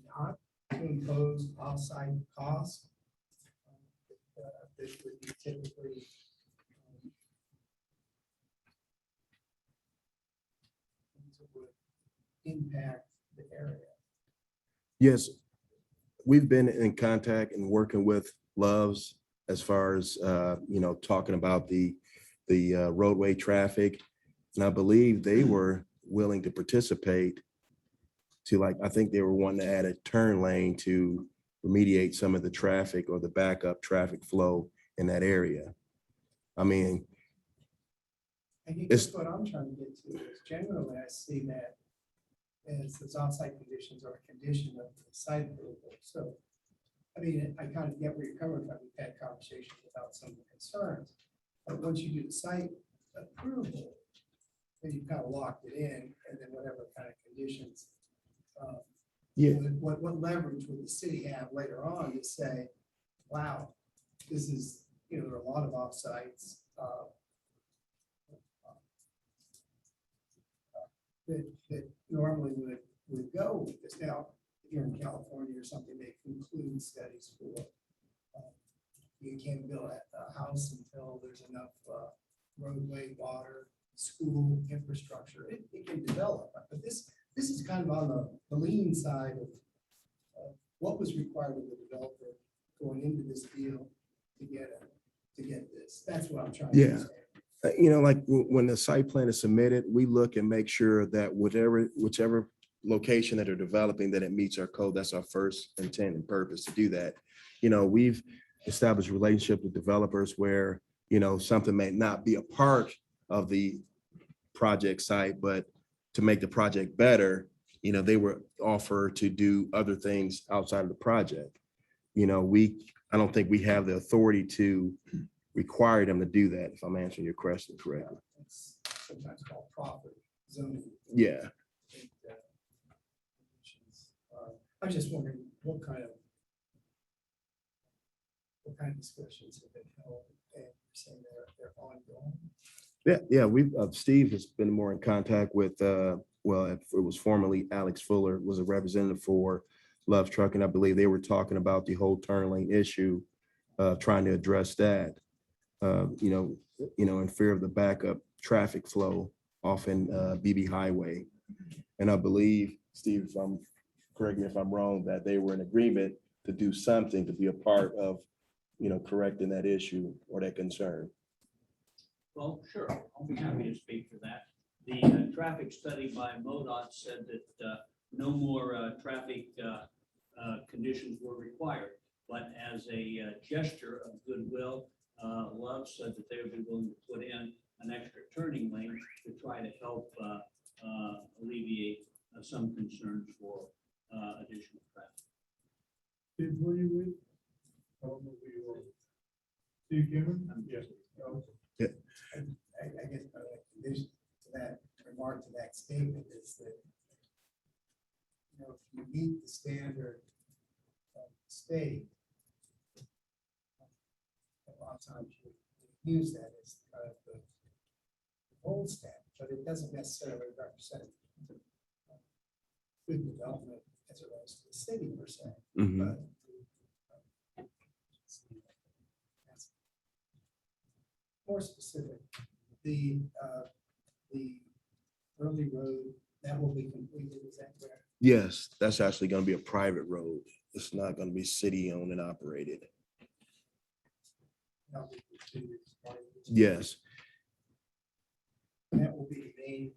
not to impose offsite costs? That would be typically things that would impact the area.
Yes, we've been in contact and working with Love's as far as, talking about the roadway traffic. And I believe they were willing to participate to, like, I think they were wanting to add a turn lane to remediate some of the traffic or the backup traffic flow in that area. I mean,
I think
It's-
that's what I'm trying to get to, is generally I see that as those offsite conditions are a condition of the site approval. So, I mean, I kind of get where you're coming from. We've had conversations about some of the concerns. But once you do the site approval, then you've kind of locked it in, and then whatever kind of conditions.
Yeah.
What leverage would the city have later on to say, wow, this is, there are a lot of offsites. That normally would go with this. Now, if you're in California or something, they conclude studies for, you can't build a house until there's enough roadway, water, school infrastructure. It can develop, but this is kind of on the lean side of what was required of the developer going into this deal to get this. That's what I'm trying to
Yeah.
understand.
Like when the site plan is submitted, we look and make sure that whichever location that are developing, that it meets our code. That's our first intent and purpose to do that. We've established relationships with developers where, something may not be a part of the project site, but to make the project better, they were offered to do other things outside of the project. I don't think we have the authority to require them to do that, if I'm answering your question correctly.
It's sometimes called property zoning.
Yeah.
I'm just wondering what kind of discussions have been held and you're saying they're ongoing.
Yeah. Steve has been more in contact with, it was formerly Alex Fuller, was a representative for Love Trucking. I believe they were talking about the whole turn lane issue, trying to address that. In fear of the backup traffic flow off in BB Highway. And I believe, Steve, correct me if I'm wrong, that they were in agreement to do something to be a part of, correcting that issue or that concern.
Well, sure, I'll be happy to speak for that. The traffic study by MoDOT said that no more traffic conditions were required. But as a gesture of goodwill, Love said that they would be willing to put in an extra turning lane to try to help alleviate some concerns for additional traffic.
Did, were you with? I don't know who you were. Steve Cameron? Yes.
I guess my condition to that remark, to that statement is that, you know, if you meet the standard of the state, a lot of times you use that as kind of the gold standard, but it doesn't necessarily represent good development as it relates to the city per se.
Mhm.
But more specific, the early road, that will be completed, is that correct?
Yes, that's actually going to be a private road. It's not going to be city owned and operated.
That'll be completed as part of this.
Yes,
That will be the main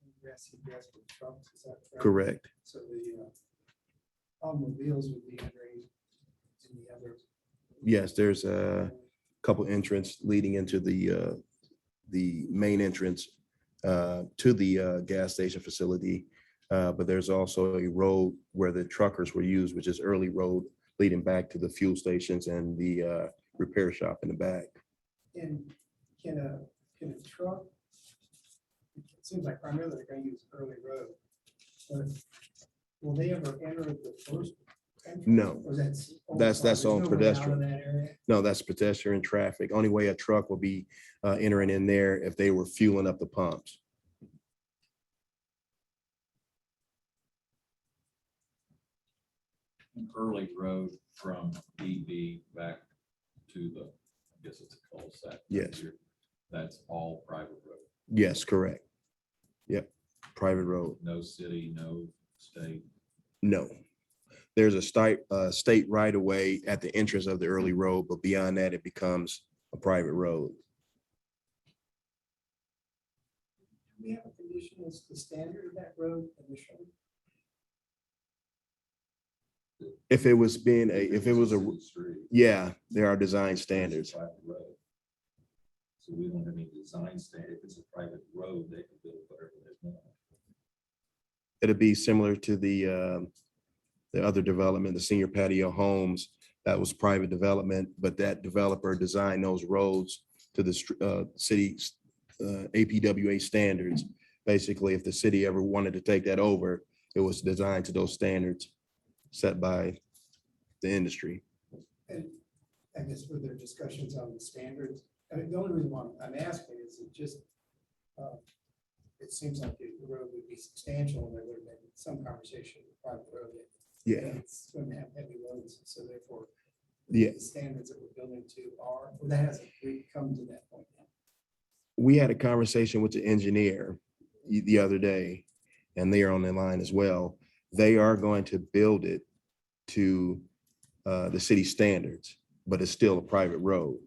ingress, egress for trucks, is that correct?
correct.
So the automobiles would be entering in the other.
Yes, there's a couple entrance leading into the main entrance to the gas station facility. But there's also a road where the truckers were used, which is early road leading back to the fuel stations and the repair shop in the back.
And can a truck, it seems like primarily they're going to use early road, but will they ever enter the first entrance?
No.
Or that's
That's
there's
all
no way out of
pedestrian.
that area?
No, that's pedestrian traffic. Only way a truck will be entering in there if they were fueling up the pumps.
An early road from DB back to the, I guess it's a cul-de-sac.
Yes.
That's all private road.
Yes, correct. Yep, private road.
No city, no state.
No. There's a state right of way at the entrance of the early road, but beyond that, it becomes a private road.
Do we have a condition as the standard of that road initially?
If it was being if it was a,
City street,
yeah, there are design standards.
private road. So we don't have any design standard. If it's a private road, they can build whatever they want.
It'd be similar to the other development, the senior patio homes. That was private development, but that developer designed those roads to the city's APWA standards. Basically, if the city ever wanted to take that over, it was designed to those standards set by the industry.
And I guess were there discussions on the standards? I mean, the only reason why I'm asking is it just, it seems like the road would be substantial and there would have been some conversation with private road.
Yeah,
It's going to have heavy loads, so therefore.
Yeah.
The standards that we're building to are, well, that hasn't really come to that point yet.
we had a conversation with the engineer the other day, and they are on the line as well. They are going to build it to the city standards, but it's still a private road.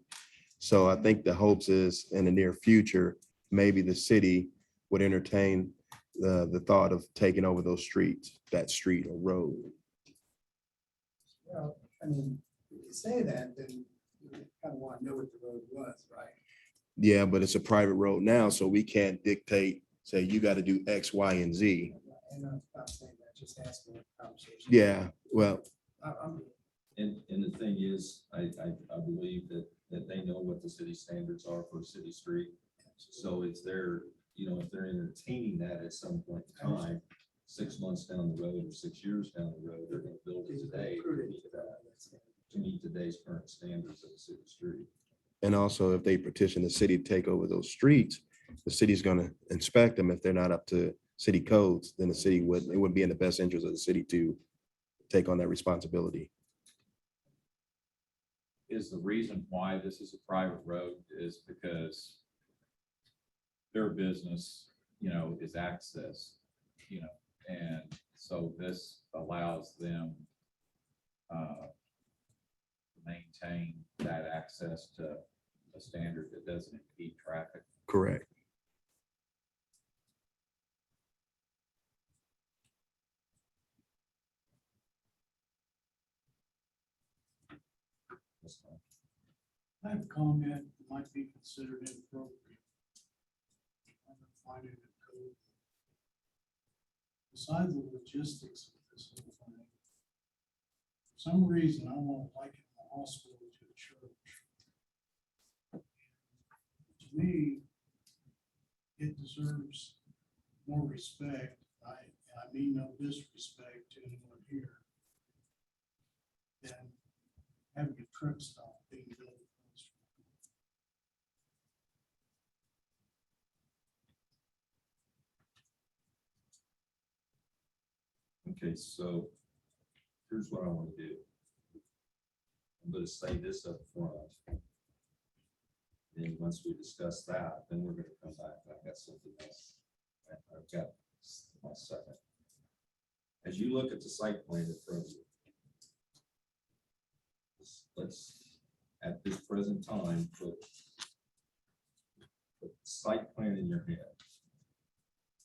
So I think the hopes is in the near future, maybe the city would entertain the thought of taking over those streets, that street or road.
Well, I mean, if you say that, then you kind of want to know what the road was, right?
Yeah, but it's a private road now, so we can't dictate, say, you got to do X, Y, and Z.
And I'm not saying that, just asking a conversation.
Yeah, well,
I'm
And the thing is, I believe that they know what the city standards are for a city street. So it's their, if they're entertaining that at some point in time, 6 months down the road or 6 years down the road, they're gonna build it today to meet today's current standards of the city street.
and also if they petition the city to take over those streets, the city's gonna inspect them. If they're not up to city codes, then the city it would be in the best interest of the city to take on that responsibility.
Is the reason why this is a private road is because their business, is access, and so this allows them to maintain that access to a standard that doesn't impede traffic.
Correct.
That's fine.
I have a comment that might be considered inappropriate. I'm gonna find it in code. Besides the logistics of this whole thing, for some reason, I won't like it in the hospital to the church. To me, it deserves more respect. And I mean no disrespect to anyone here, than having a truck stop being built.
Okay, so here's what I want to do. I'm going to say this up front. Then once we discuss that, then we're going to come back. I got something else. I've got my second. As you look at the site plan in front of you, let's at this present time put site plan in your head.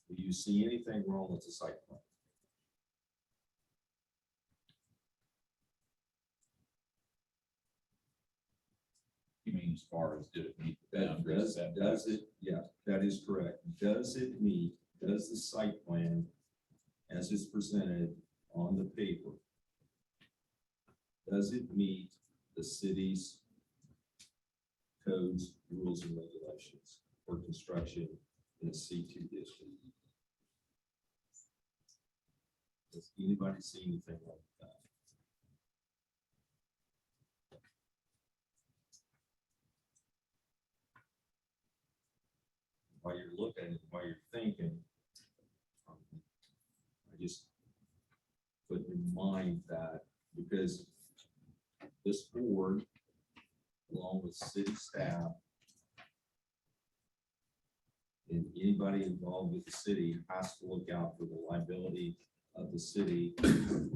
Do you see anything wrong with the site plan?
You mean as far as did it meet the
That
boundaries?
does it, yeah, that is correct. Does it meet, does the site plan as is presented on the paper, does it meet the city's codes, rules, and regulations for construction in a C2 district? Does anybody see anything like that? While you're looking, while you're thinking, I just put in mind that because this board, along with city staff, and anybody involved with the city has to look out for the liability of the city to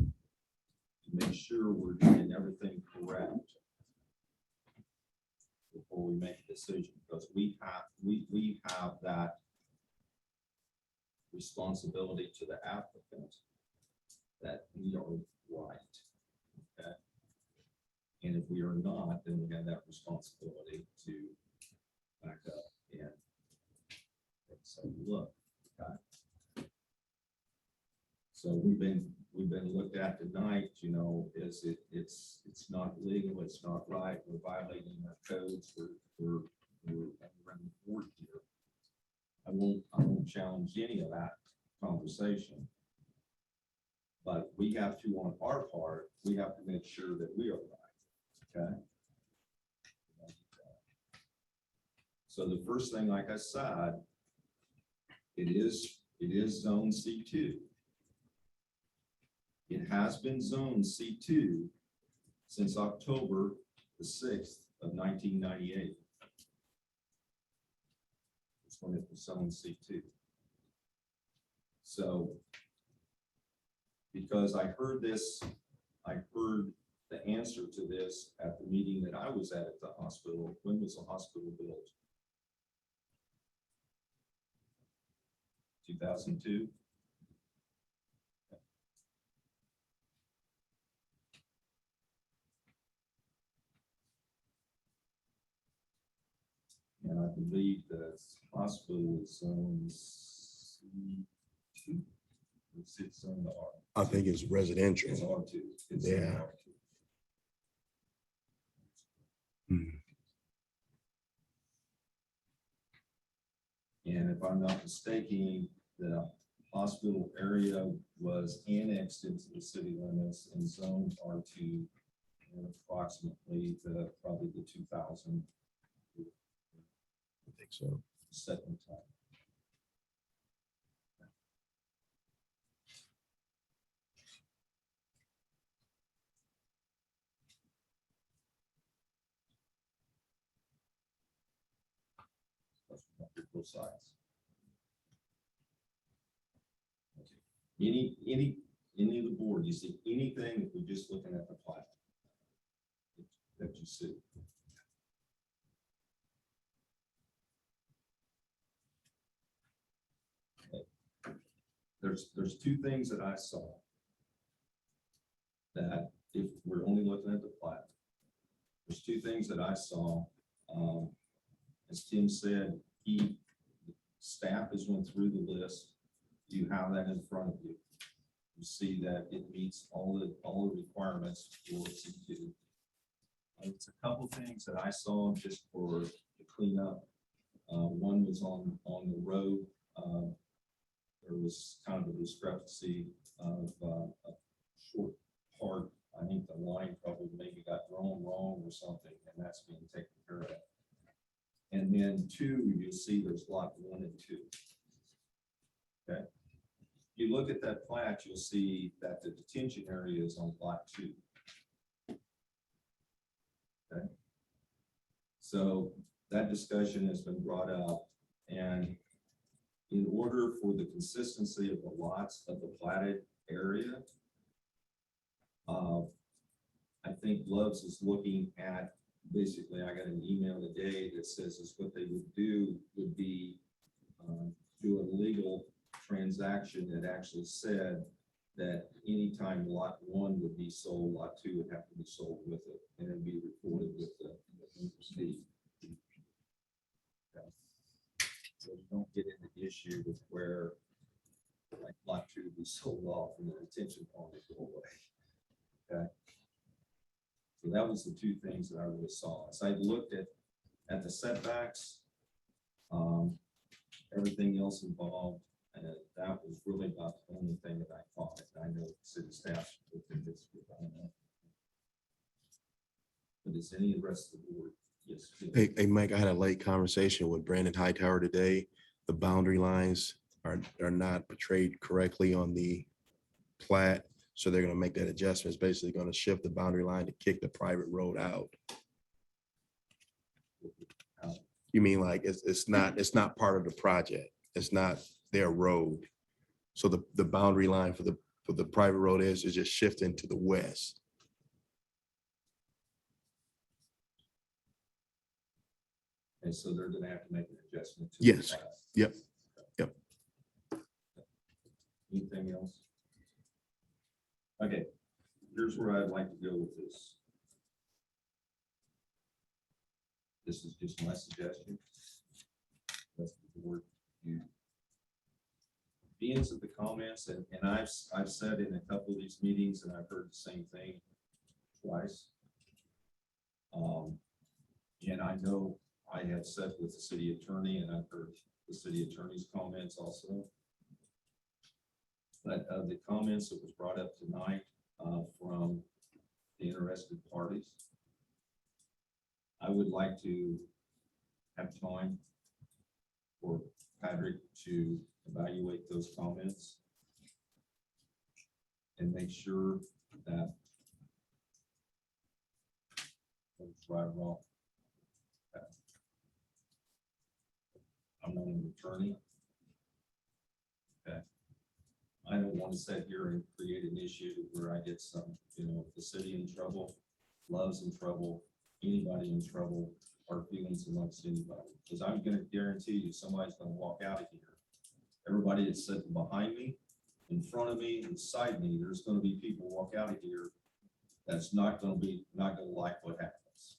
make sure we're doing everything correct before we make a decision, because we have that responsibility to the applicant that we are right. Okay. And if we are not, then we have that responsibility to back up and say, look, okay. So we've been looked at tonight, you know, it's not legal, it's not right, we're violating our codes, we're running the board here. I won't challenge any of that conversation. But we have to, on our part, we have to make sure that we are right, okay? So the first thing, like I said, it is zone C2. It has been zone C2 since October the 6th of 1998. It's when it was zone C2. So, because I heard the answer to this at the meeting that I was at the hospital. When was the hospital built? 2002. And I believe the hospital is zone C2. It's on the R.
I think it's residential.
It's R2. It's in
Yeah.
R2.
Hmm.
And if I'm not mistaken, the hospital area was annexed into the city limits and zoned R2 in approximately probably the 2000.
I think so.
Second time. Both sides. Okay. Any of the board, you see anything, if we're just looking at the plat that you see? there's two things that I saw. That if we're only looking at the plat, there's two things that I saw. As Tim said, staff has went through the list. You have that in front of you. You see that it meets all the requirements for C2. It's a couple things that I saw just for the cleanup. One was on the road. There was kind of a discrepancy of a short part. I think the line probably maybe got drawn wrong or something, and that's being taken care of. And then two, you'll see there's lot 1 and 2. Okay. If you look at that plat, you'll see that the detention area is on lot 2. Okay. So that discussion has been brought up, and in order for the consistency of the lots of the platted area, I think Love's is looking at, basically, I got an email today that says is what they would do would be do a legal transaction that actually said that anytime lot 1 would be sold, lot 2 would have to be sold with it, and it'd be recorded with the deed. Okay. So you don't get into the issue with where like lot 2 would be sold off and the retention pond would go away. Okay. So that was the two things that I really saw. As I looked at the setbacks, everything else involved, and that was really about the only thing that I thought. I know city staff looked at this, but I don't know. But is any of the rest of the board? Yes.
Hey, Mike, I had a late conversation with Brandon Hightower today. The boundary lines are not portrayed correctly on the plat. So they're gonna make that adjustment. It's basically gonna shift the boundary line to kick the private road out. You mean like it's not part of the project. It's not their road. So the boundary line for the private road is just shifting to the west.
And so they're gonna have to make an adjustment. To
Yes.
the plat.
Yep.
Anything else? Okay, here's where I'd like to go with this. This is just my suggestion. That's the board. Being of the comments, and I've said in a couple of these meetings, and I've heard the same thing twice. And I know I have said with the city attorney, and I've heard the city attorney's comments also. But the comments that was brought up tonight from the interested parties, I would like to have time for Patrick to evaluate those comments and make sure that it's right or wrong. I'm not an attorney. Okay. I don't want to sit here and create an issue where I get some, the city in trouble, Love's in trouble, anybody in trouble, our feelings amongst anybody. Because I'm going to guarantee you somebody's going to walk out of here. Everybody that's sitting behind me, in front of me, and beside me, there's going to be people walk out of here that's not going to like what happens.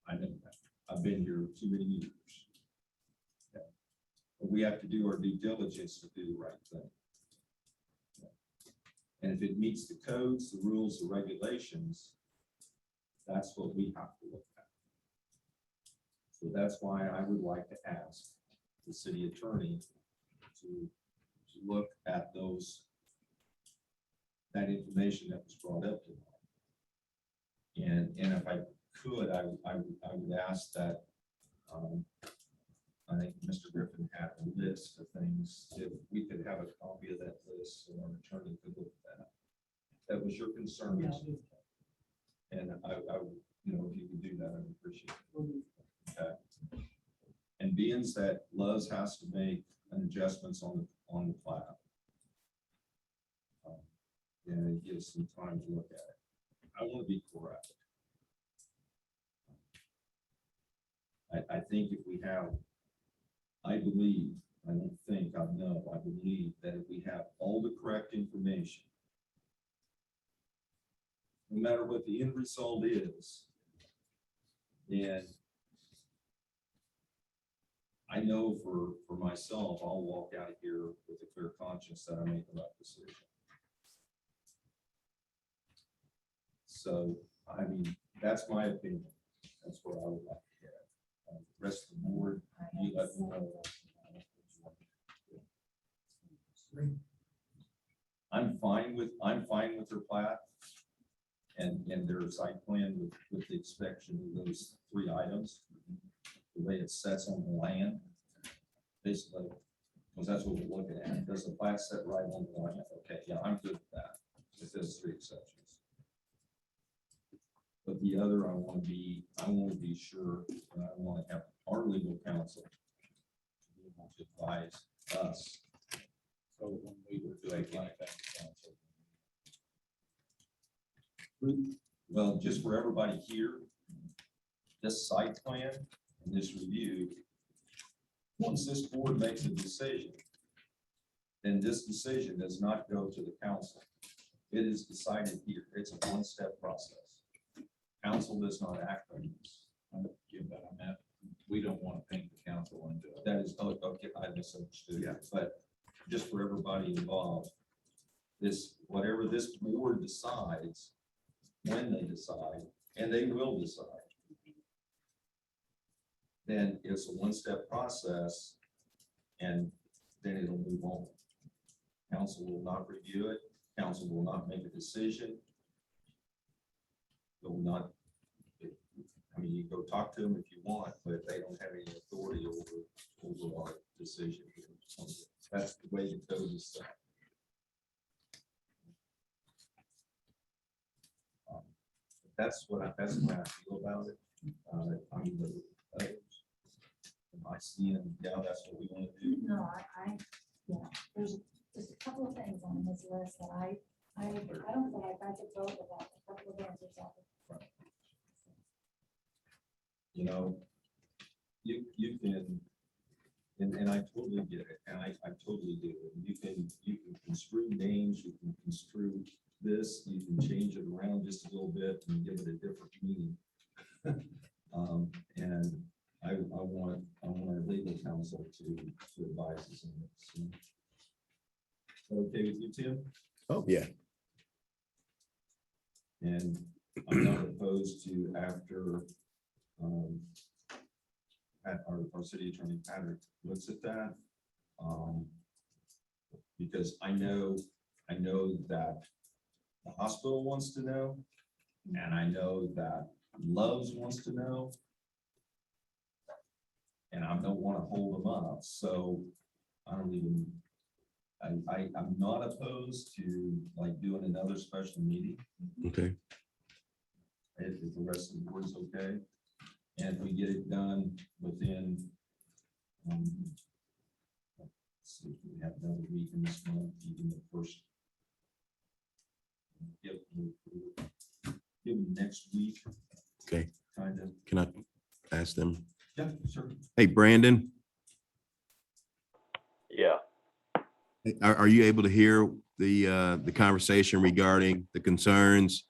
I know that. I've been here too many years. Okay. But we have to do our due diligence to do the right thing. Okay. And if it meets the codes, the rules, the regulations, that's what we have to look at. So that's why I would like to ask the city attorney to look at that information that was brought up tonight. And if I could, I would ask that, I think Mr. Griffin had a list of things, if we could have a copy of that list, so our attorney could look at that. That was your concern.
Yeah.
And I, if you could do that, I'd appreciate it. Okay. And being that Lowe's has to make an adjustments on the plat. And it gives some time to look at it. I want to be correct. I think if we have, I believe I don't think, I know, I believe that if we have all the correct information, no matter what the end result is, then I know for myself, I'll walk out of here with a clear conscience that I made the right decision. So, I mean, that's my opinion. That's what I would like to get. The rest of the board, you let me know. I'm fine with their plat and their site plan with the inspection of those 3 items. The way it sets on the land, basically, because that's what we're looking at. Does the plat set right on the land? Okay, yeah, I'm good with that, with those 3 exceptions. But the other, I want to be sure, and I want to have our legal counsel be able to advise us. So when we were doing anything, well, just for everybody here, this site plan and this review, once this board makes a decision, then this decision does not go to the council. It is decided here. It's a 1-step process. Council does not act on this.
I give that on that. We don't want to paint the council into it.
That is, okay, I misunderstood.
Yeah.
But just for everybody involved, whatever this board decides, when they decide, and they will decide, then it's a 1-step process, and then it'll move on. Council will not review it. Council will not make a decision. They will not, I mean, you go talk to them if you want, but they don't have any authority over our decision here. That's the way it goes. Is set. That's what I feel about it. I mean, I see them, yeah, that's what we want to do.
No, yeah, there's just a couple of things on this list that I don't feel like I could vote without a couple of answers on it.
You know, you can, and I totally get it, and I totally do. You can construe names, you can construe this, you can change it around just a little bit and give it a different meaning. And I want our legal counsel to advise us on this. Okay with you, Tim?
Oh, yeah.
And I'm not opposed to after our city attorney Patrick looks at that. Because I know that the hospital wants to know, and I know that Love's wants to know. And I don't want to hold them up, so I'm not opposed to like doing another special meeting.
Okay.
If the rest of the board's okay, and if we get it done within, let's see, if we have another week in this month, even the first. Give them next week.
Okay.
Kind of.
Can I ask them?
Yeah, sure.
Hey, Brandon,
Yeah,
are you able to hear the conversation regarding the concerns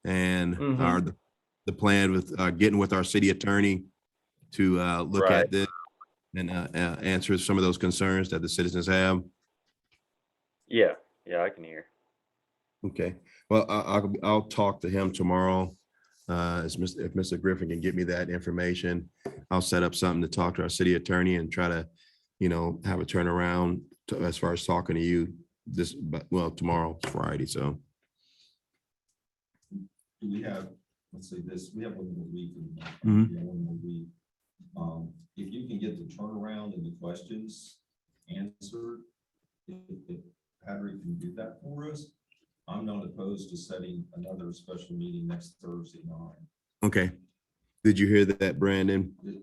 and the plan with getting with our city attorney to look at this and answer some of those concerns that the citizens have?
yeah, I can hear.
Okay, well, I'll talk to him tomorrow. If Mr. Griffin can get me that information, I'll set up something to talk to our city attorney and try to, have a turnaround as far as talking to you tomorrow, Friday, so.
Do we have, let's say this, we have one more week.
Mhm.
Yeah, one more week. If you can get the turnaround and the questions answered, if Patrick can do that for us, I'm not opposed to setting another special meeting next Thursday night.
Okay. Did you hear that, Brandon?
Yeah,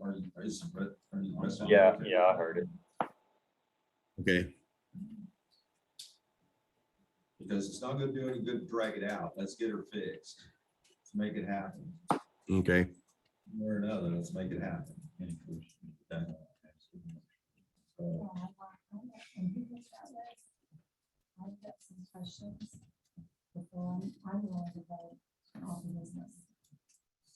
I heard it.
Okay.
Because it's not gonna do any good to drag it out. Let's get her fixed. Let's make it happen.
Okay.
One or another, let's make it happen. Okay. So,
And who was that with? I've got some questions before I'm willing to vote on the business.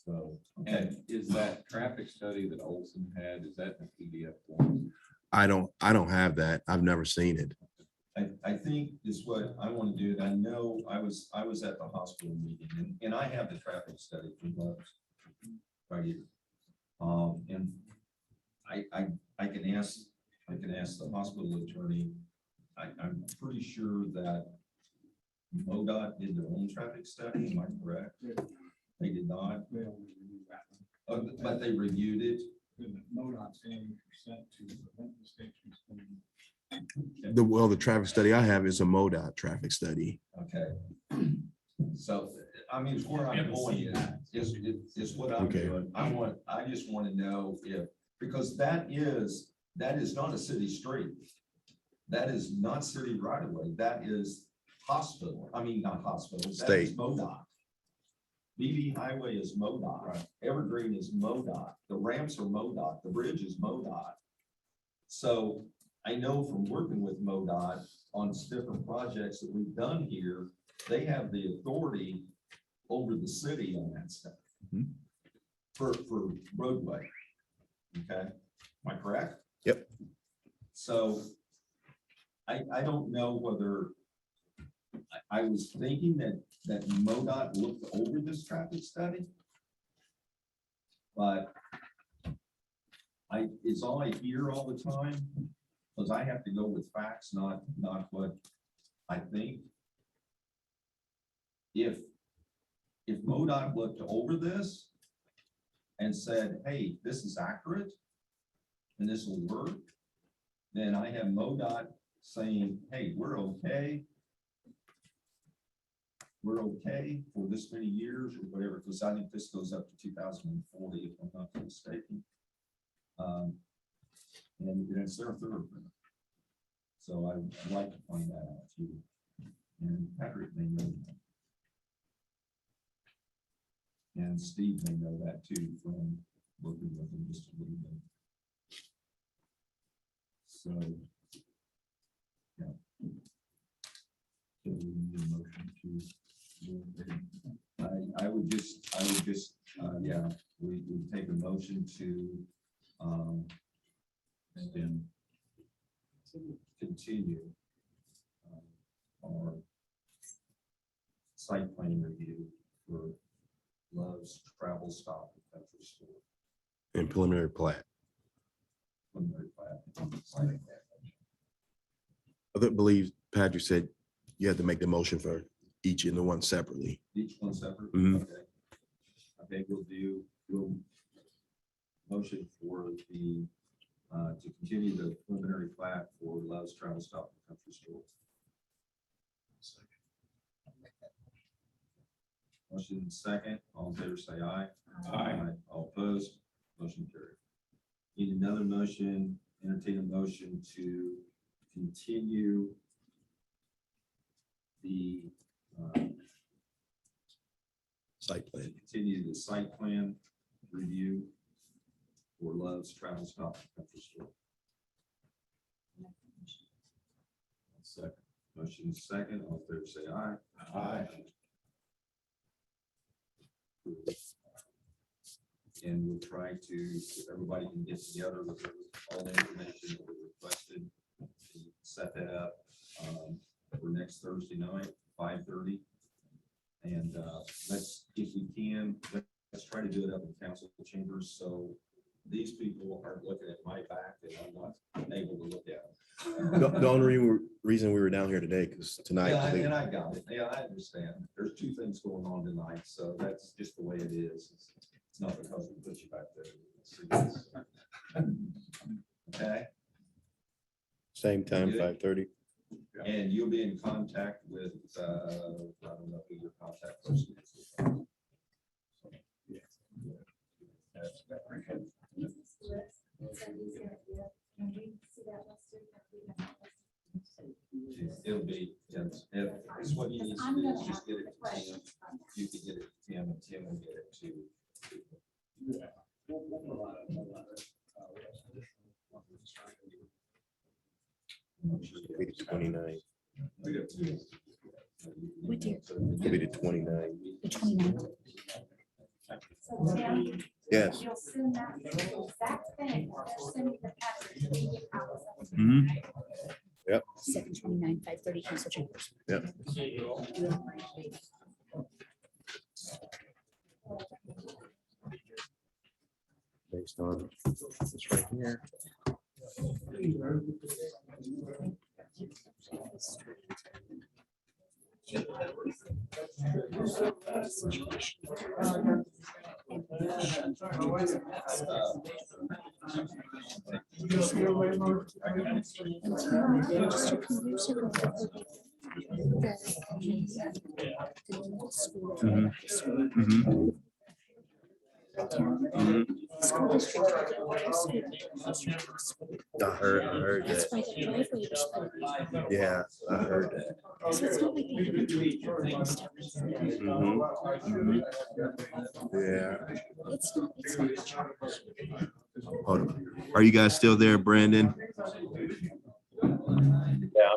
So, and is that traffic study that Olson had, is that in PDF form?
I don't have that. I've never seen it.
I think is what I want to do. And I know I was at the hospital meeting and I have the traffic study from Love's right here. And I can ask the hospital attorney. I'm pretty sure that MoDOT did their own traffic study. Am I correct? They did not. But they reviewed it.
MoDOT's 80% to prevent mistakes from
The traffic study I have is a MoDOT traffic study.
Okay. So, I mean, it's where I'm going is what I'm
Okay.
doing. I just want to know if, because that is not a city street. That is not city right of way. That is hospital. I mean, not hospital. That is
State.
MoDOT. BB Highway is MoDOT. Evergreen is MoDOT. The ramps are MoDOT. The bridge is MoDOT. So I know from working with MoDOT on different projects that we've done here, they have the authority over the city on that stuff.
Mhm.
For roadway. Okay, am I correct?
Yep.
So I don't know whether I was thinking that MoDOT looked over this traffic study. But it's all I hear all the time, because I have to go with facts, not what I think. If MoDOT looked over this and said, hey, this is accurate and this will work, then I have MoDOT saying, hey, we're okay. We're okay for this many years or whatever, because I think this goes up to 2040, if I'm not mistaken. And it's their thoroughfare. So I'd like to find that out too. And Patrick may know that. And Steve may know that too from working with him just a little bit. So, yeah. So we need a motion to. I would just, yeah, we would take a motion to, and then continue our site plan review for Love's Travel Stop at Country Store.
And preliminary plat.
Preliminary plat, site plan.
I believe Patrick said you had to make the motion for each and the one separately.
Each one separate?
Mhm.
Okay. Okay, we'll motion for the, to continue the preliminary plat for Love's Travel Stop and Country Store. Motion second, all in favor say aye.
Aye.
All opposed, motion carried. Need another motion, entertain a motion to continue the,
Site plan.
continue the site plan review for Love's Travel Stop and Country Store. Second. Motion is second. All in favor say aye.
Aye.
And we'll try to, if everybody can get together with all the information that we requested, to set that up for next Thursday night, 5:30. And let's, if we can, let's try to do it up in council chambers, so these people aren't looking at my back and I'm not able to look at them.
The only reason we were down here today, because tonight.
Yeah, and I got it. Yeah, I understand. There's two things going on tonight, so that's just the way it is. It's not because we put you back there. Okay,
Same time,
Good.
5:30.
and you'll be in contact with, I don't know who your contact person is.
This is the list. So he's gonna give- Can we see that listed?
It'll be, it's what you need to
I'm
do,
gonna
is just
ask
get
the
it to Tim.
questions from that.
You can get it to Tim, and Tim will get it to.
Be the 29th.
We do.
Be the 29th.
The 29th. So Tim,
Yes.
you'll send that exact thing, they're sending the package to me.
Mhm. Yep.
7/29, 5:30 council chambers.
Yep. Based on this right here.
School district.
I heard
That's
that.
why the driveway was split.
Yeah, I heard that.
So it's not like they haven't tried to find stuff.
Yeah.
It's not a challenge.
Hold on. Are you guys still there, Brandon?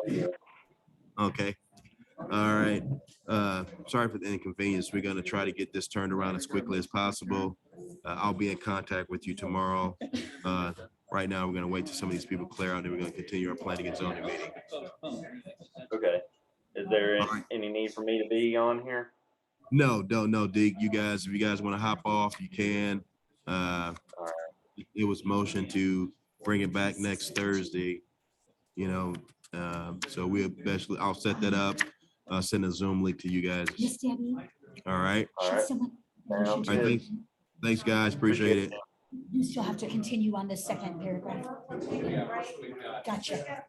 Yeah.
Okay. All right. Sorry for the inconvenience. We're gonna try to get this turned around as quickly as possible. I'll be in contact with you tomorrow. Right now, we're gonna wait till some of these people clear out, and then we're gonna continue our planning and zoning meeting.
Okay. Is there
All right.
any need for me to be on here?
No, Dig. You guys, if you guys want to hop off, you can. It was motion to bring it back next Thursday. You know, so we'll basically, I'll set that up. I'll send a Zoom link to you guys.
Miss Debbie.
All right.
All
should
right.
someone-
Sounds
I
good.
think. Thanks, guys. Appreciate it.
You still have to continue on the second paragraph. Gotcha.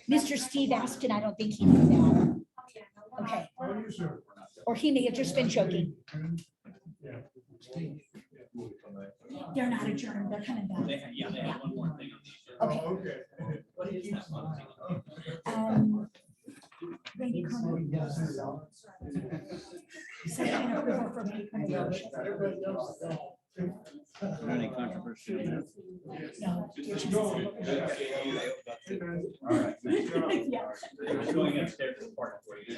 Mr. Steve asked, and I don't think he knew that. Okay. Or he may have just been joking. They're not adjourned, they're coming back.
They have one more thing.
Okay. Randy Kerner. Second approval for Randy Kerner.
Any controversy?
No. Yeah.
I'm going upstairs to the park for you.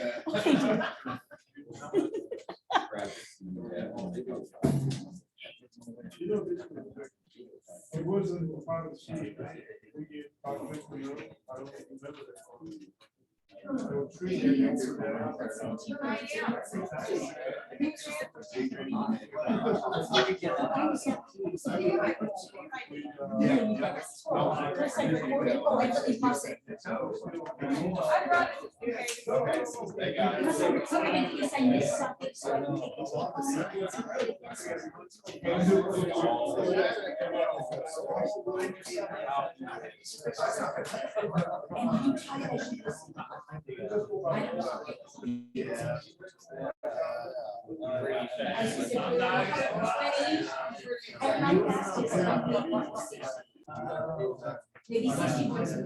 It wasn't a part of the city. We get part of it, I don't remember that.
Maybe 60 months. So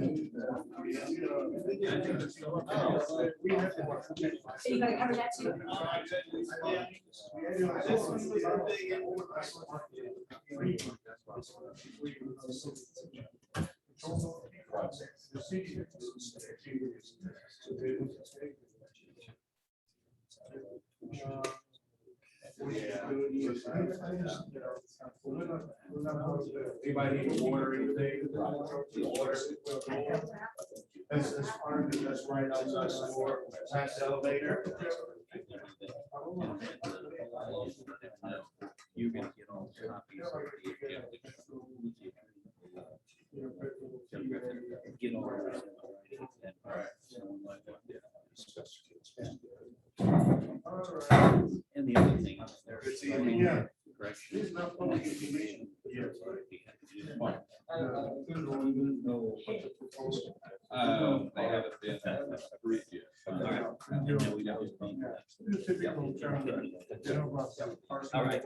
you gotta cover that too.
Anybody need water or anything? Water. That's part of it, that's right outside the door, past the elevator.
You're gonna get all the copies. Get all of it. And the other thing.
Yeah.
Correction.
They haven't been approved yet.
All right.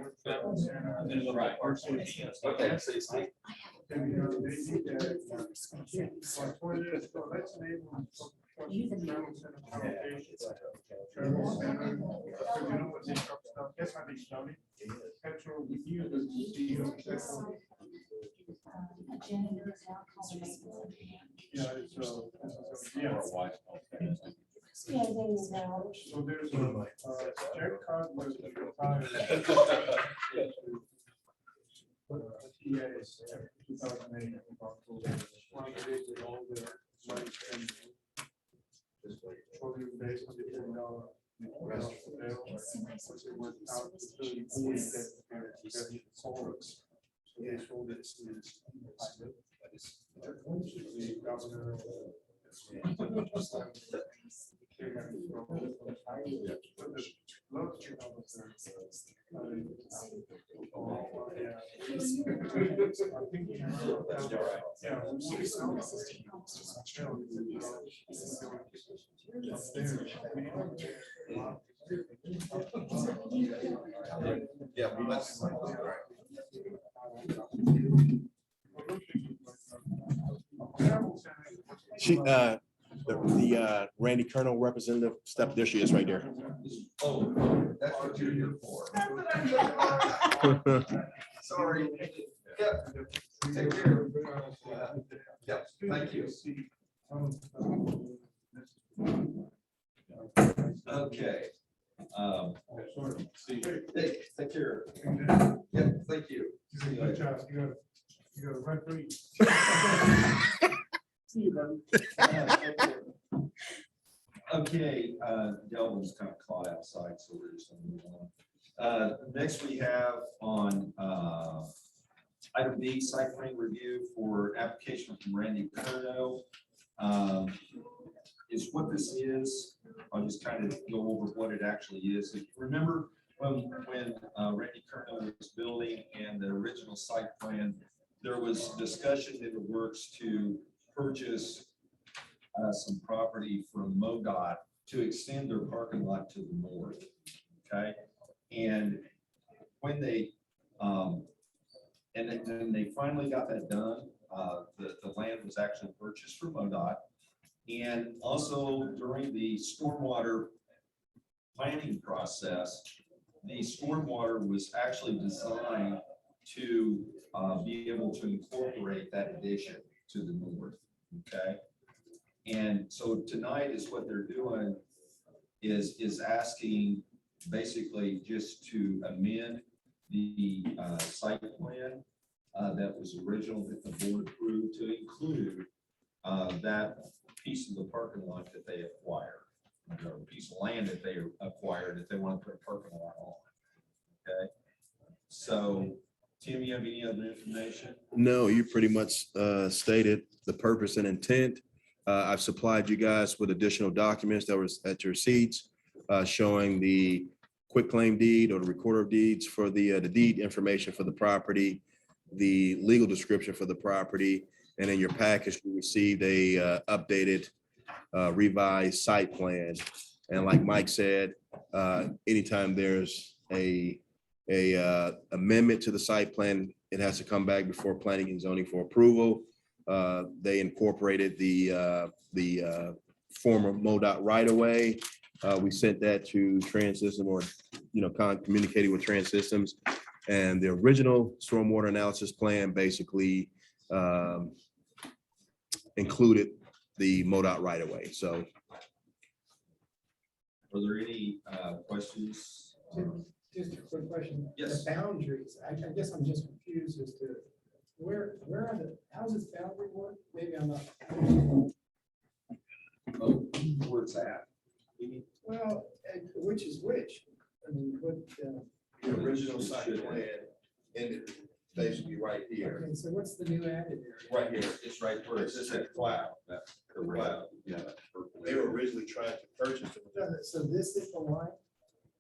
Yeah, yeah.
Yeah, there you go.
So there's a check card was retired. TAs 2008. One of the days with all the money spent. Probably based on the $10.
Yeah, that's she, the Randy Colonel representative step, there she is right there.
Oh, that's what you're here for. Sorry. Yep. Take care. Yep, thank you. Okay. See you. Hey, take care. Yep, thank you. See you
Good
later.
job. You got a red breed.
See you, buddy.
Okay, Delvin's kind of caught outside, so we're just gonna move on. Next we have on item B, site plan review for application from Randy Curno. Is what this is. I'll just kind of go over what it actually is. If you remember when Randy Curno was building and the original site plan, there was discussion in the works to purchase some property from MoDOT to extend their parking lot to the north. Okay, and when they and then they finally got that done, the land was actually purchased from MoDOT. And also during the stormwater planning process, the stormwater was actually designed to be able to incorporate that addition to the north. Okay. And so tonight is what they're doing is asking basically just to amend the site plan that was original that the board approved to include that piece of the parking lot that they acquired, or a piece of land that they acquired that they want to put a parking lot on. Okay. So Tim, you have any other information?
No, you pretty much stated the purpose and intent. I've supplied you guys with additional documents that was at your seats, showing the quitclaim deed or the recorder of deeds for the deed information for the property, the legal description for the property, and in your package, we received a updated revised site plan. And like Mike said, anytime there's a amendment to the site plan, it has to come back before planning and zoning for approval. They incorporated the former MoDOT right of way. We sent that to Trans-System, or communicating with Trans-Systems, and the original stormwater analysis plan basically included the MoDOT right of way. So,
Are there any questions?
Just a quick question.
Yes.
The boundaries, I guess I'm just confused as to where are how's this boundary work? Maybe I'm not.
Oh, where it's at?
Well, which is which? I mean, what,
the original site plan ended basically right here.
okay, so what's the new added area?
Right here.
It's right where it says cloud. That's the cloud. Yeah.
They were originally trying to purchase it.
So this is the line?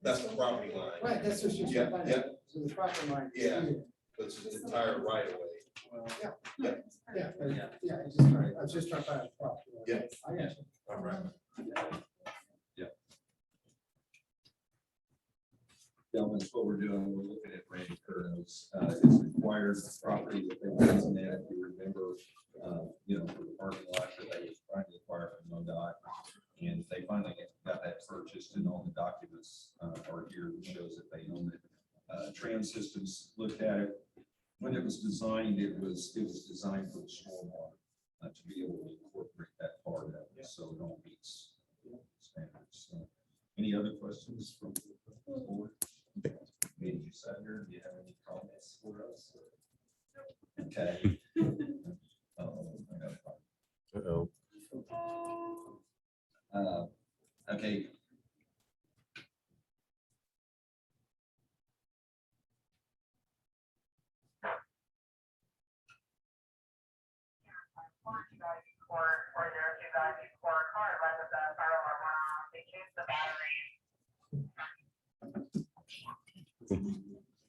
That's the property line.
Right, that's just.
Yeah, yeah.
So the property line. is
Yeah.
here.
It's an entire right of way.
Yeah,
Yeah.
yeah, I was just trying to find a property line.
Yeah.
I got you.
All right.
Gentlemen, what we're doing, we're looking at Randy Curno's, it's acquired property that they want in that, if you remember, for the parking lot that they was trying to acquire from MoDOT. And they finally got that purchased, and all the documents are here that shows that they own it. Trans-Systems looked at it. When it was designed, it was designed for the stormwater to be able to incorporate so it all meets standards. So, any other questions from the board? Meeting Senator, do you have any comments for us? Okay.
Uh-oh.
Okay.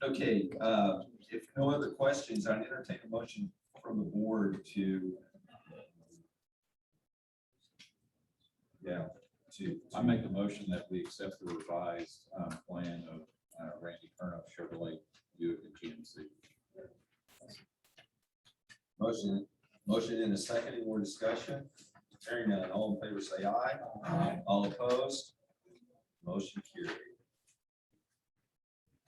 Okay, if no other questions, I entertain a motion from the board to
I make the motion that we accept the revised plan of Randy Kernow Chevrolet Buick and GMC.
Motion in a second, any more discussion? Hearing none, all in favor say aye.
Aye.
All opposed? Motion carried.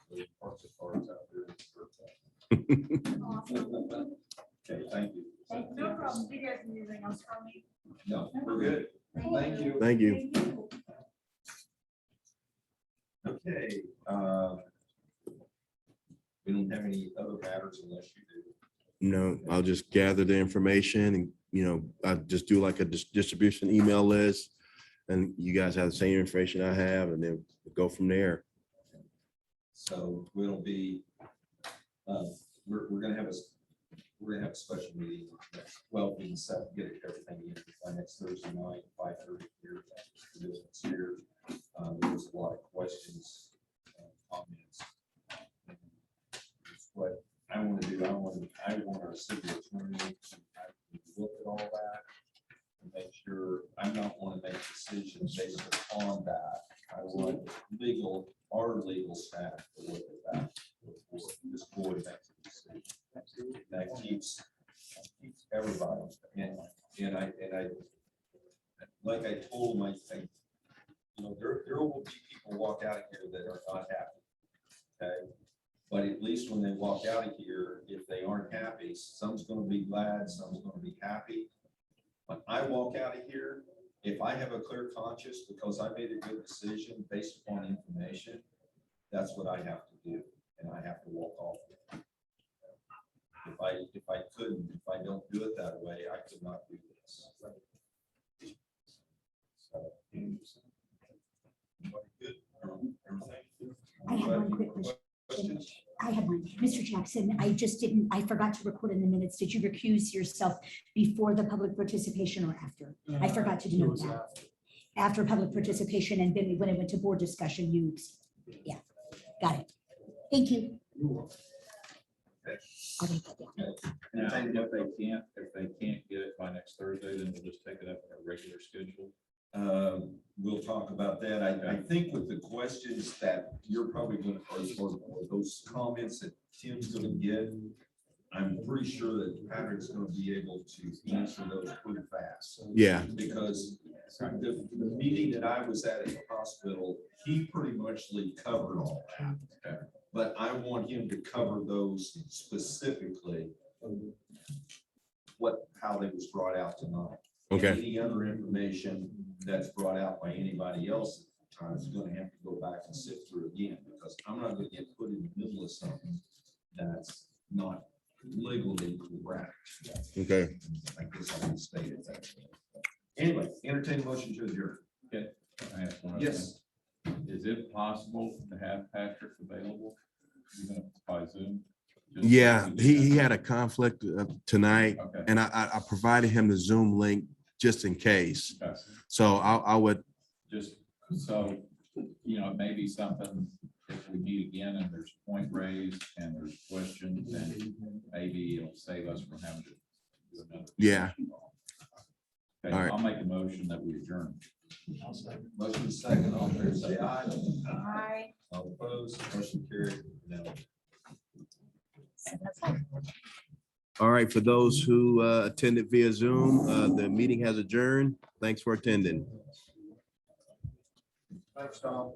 So park the cars out there. Okay, thank you.
No problem. Do you guys need anything else from me?
No, we're good. Thank you.
Thank you.
Okay, we don't have any other matters unless you do.
No, I'll just gather the information and, I just do like a distribution email list. And you guys have the same information I have, and then we'll go from there.
So we'll be, we're gonna have a special meeting. Well, we can set, get everything in by next Thursday night, 5:30 here. It's here. There's a lot of questions, comments. What I want to do, I want our city attorney to look at all that and make sure, I don't want to make decisions based upon that. I want our legal staff to look at that before this board makes a decision. That keeps everybody, and I, like I told them, I think, there will be people walk out of here that are not happy. Okay, but at least when they walk out of here, if they aren't happy, some's gonna be glad, some's gonna be happy. When I walk out of here, if I have a clear conscience because I made a good decision based upon information, that's what I have to do, and I have to walk off. If I couldn't, if I don't do it that way, I could not do this. So, good.
I have one quick question. I have one. Mr. Jackson, I forgot to record in the minutes. Did you recuse yourself before the public participation or after? I forgot to do that. After public participation, and then when it went to board discussion, yeah, got it. Thank you. I'll write that down.
Now, if they can't get it by next Thursday, then we'll just take it up in our regular schedule.
We'll talk about that. I think with the questions that you're probably going to, or those comments that Tim's going to get, I'm pretty sure that Patrick's going to be able to answer those pretty fast.
Yeah.
Because the meeting that I was at the hospital, he pretty much covered all that. Okay. But I want him to cover those specifically, how they was brought out tonight.
Okay.
And any other information that's brought out by anybody else at the time is gonna have to go back and sift through again, because I'm not gonna get put in the middle of something that's not legally correct.
Okay.
I guess I can state it that way. Anyway, entertain a motion to adjourn.
Okay. I have one other
Yes.
thing. Is it possible to have Patrick available, even by Zoom? Just
Yeah,
so we
he
can-
had a conflict tonight,
Okay.
and I provided him the Zoom link just in case.
Okay.
So I would,
Just so, it may be something, if we meet again and there's point raised and there's questions, then maybe it'll save us from having to do another.
Yeah.
Okay,
All right.
I'll make a motion that we adjourn.
Motion second, all in favor, say aye.
Aye.
All opposed, motion carried. No.
all right, for those who attended via Zoom, the meeting has adjourned. Thanks for attending.
Thanks, Tom.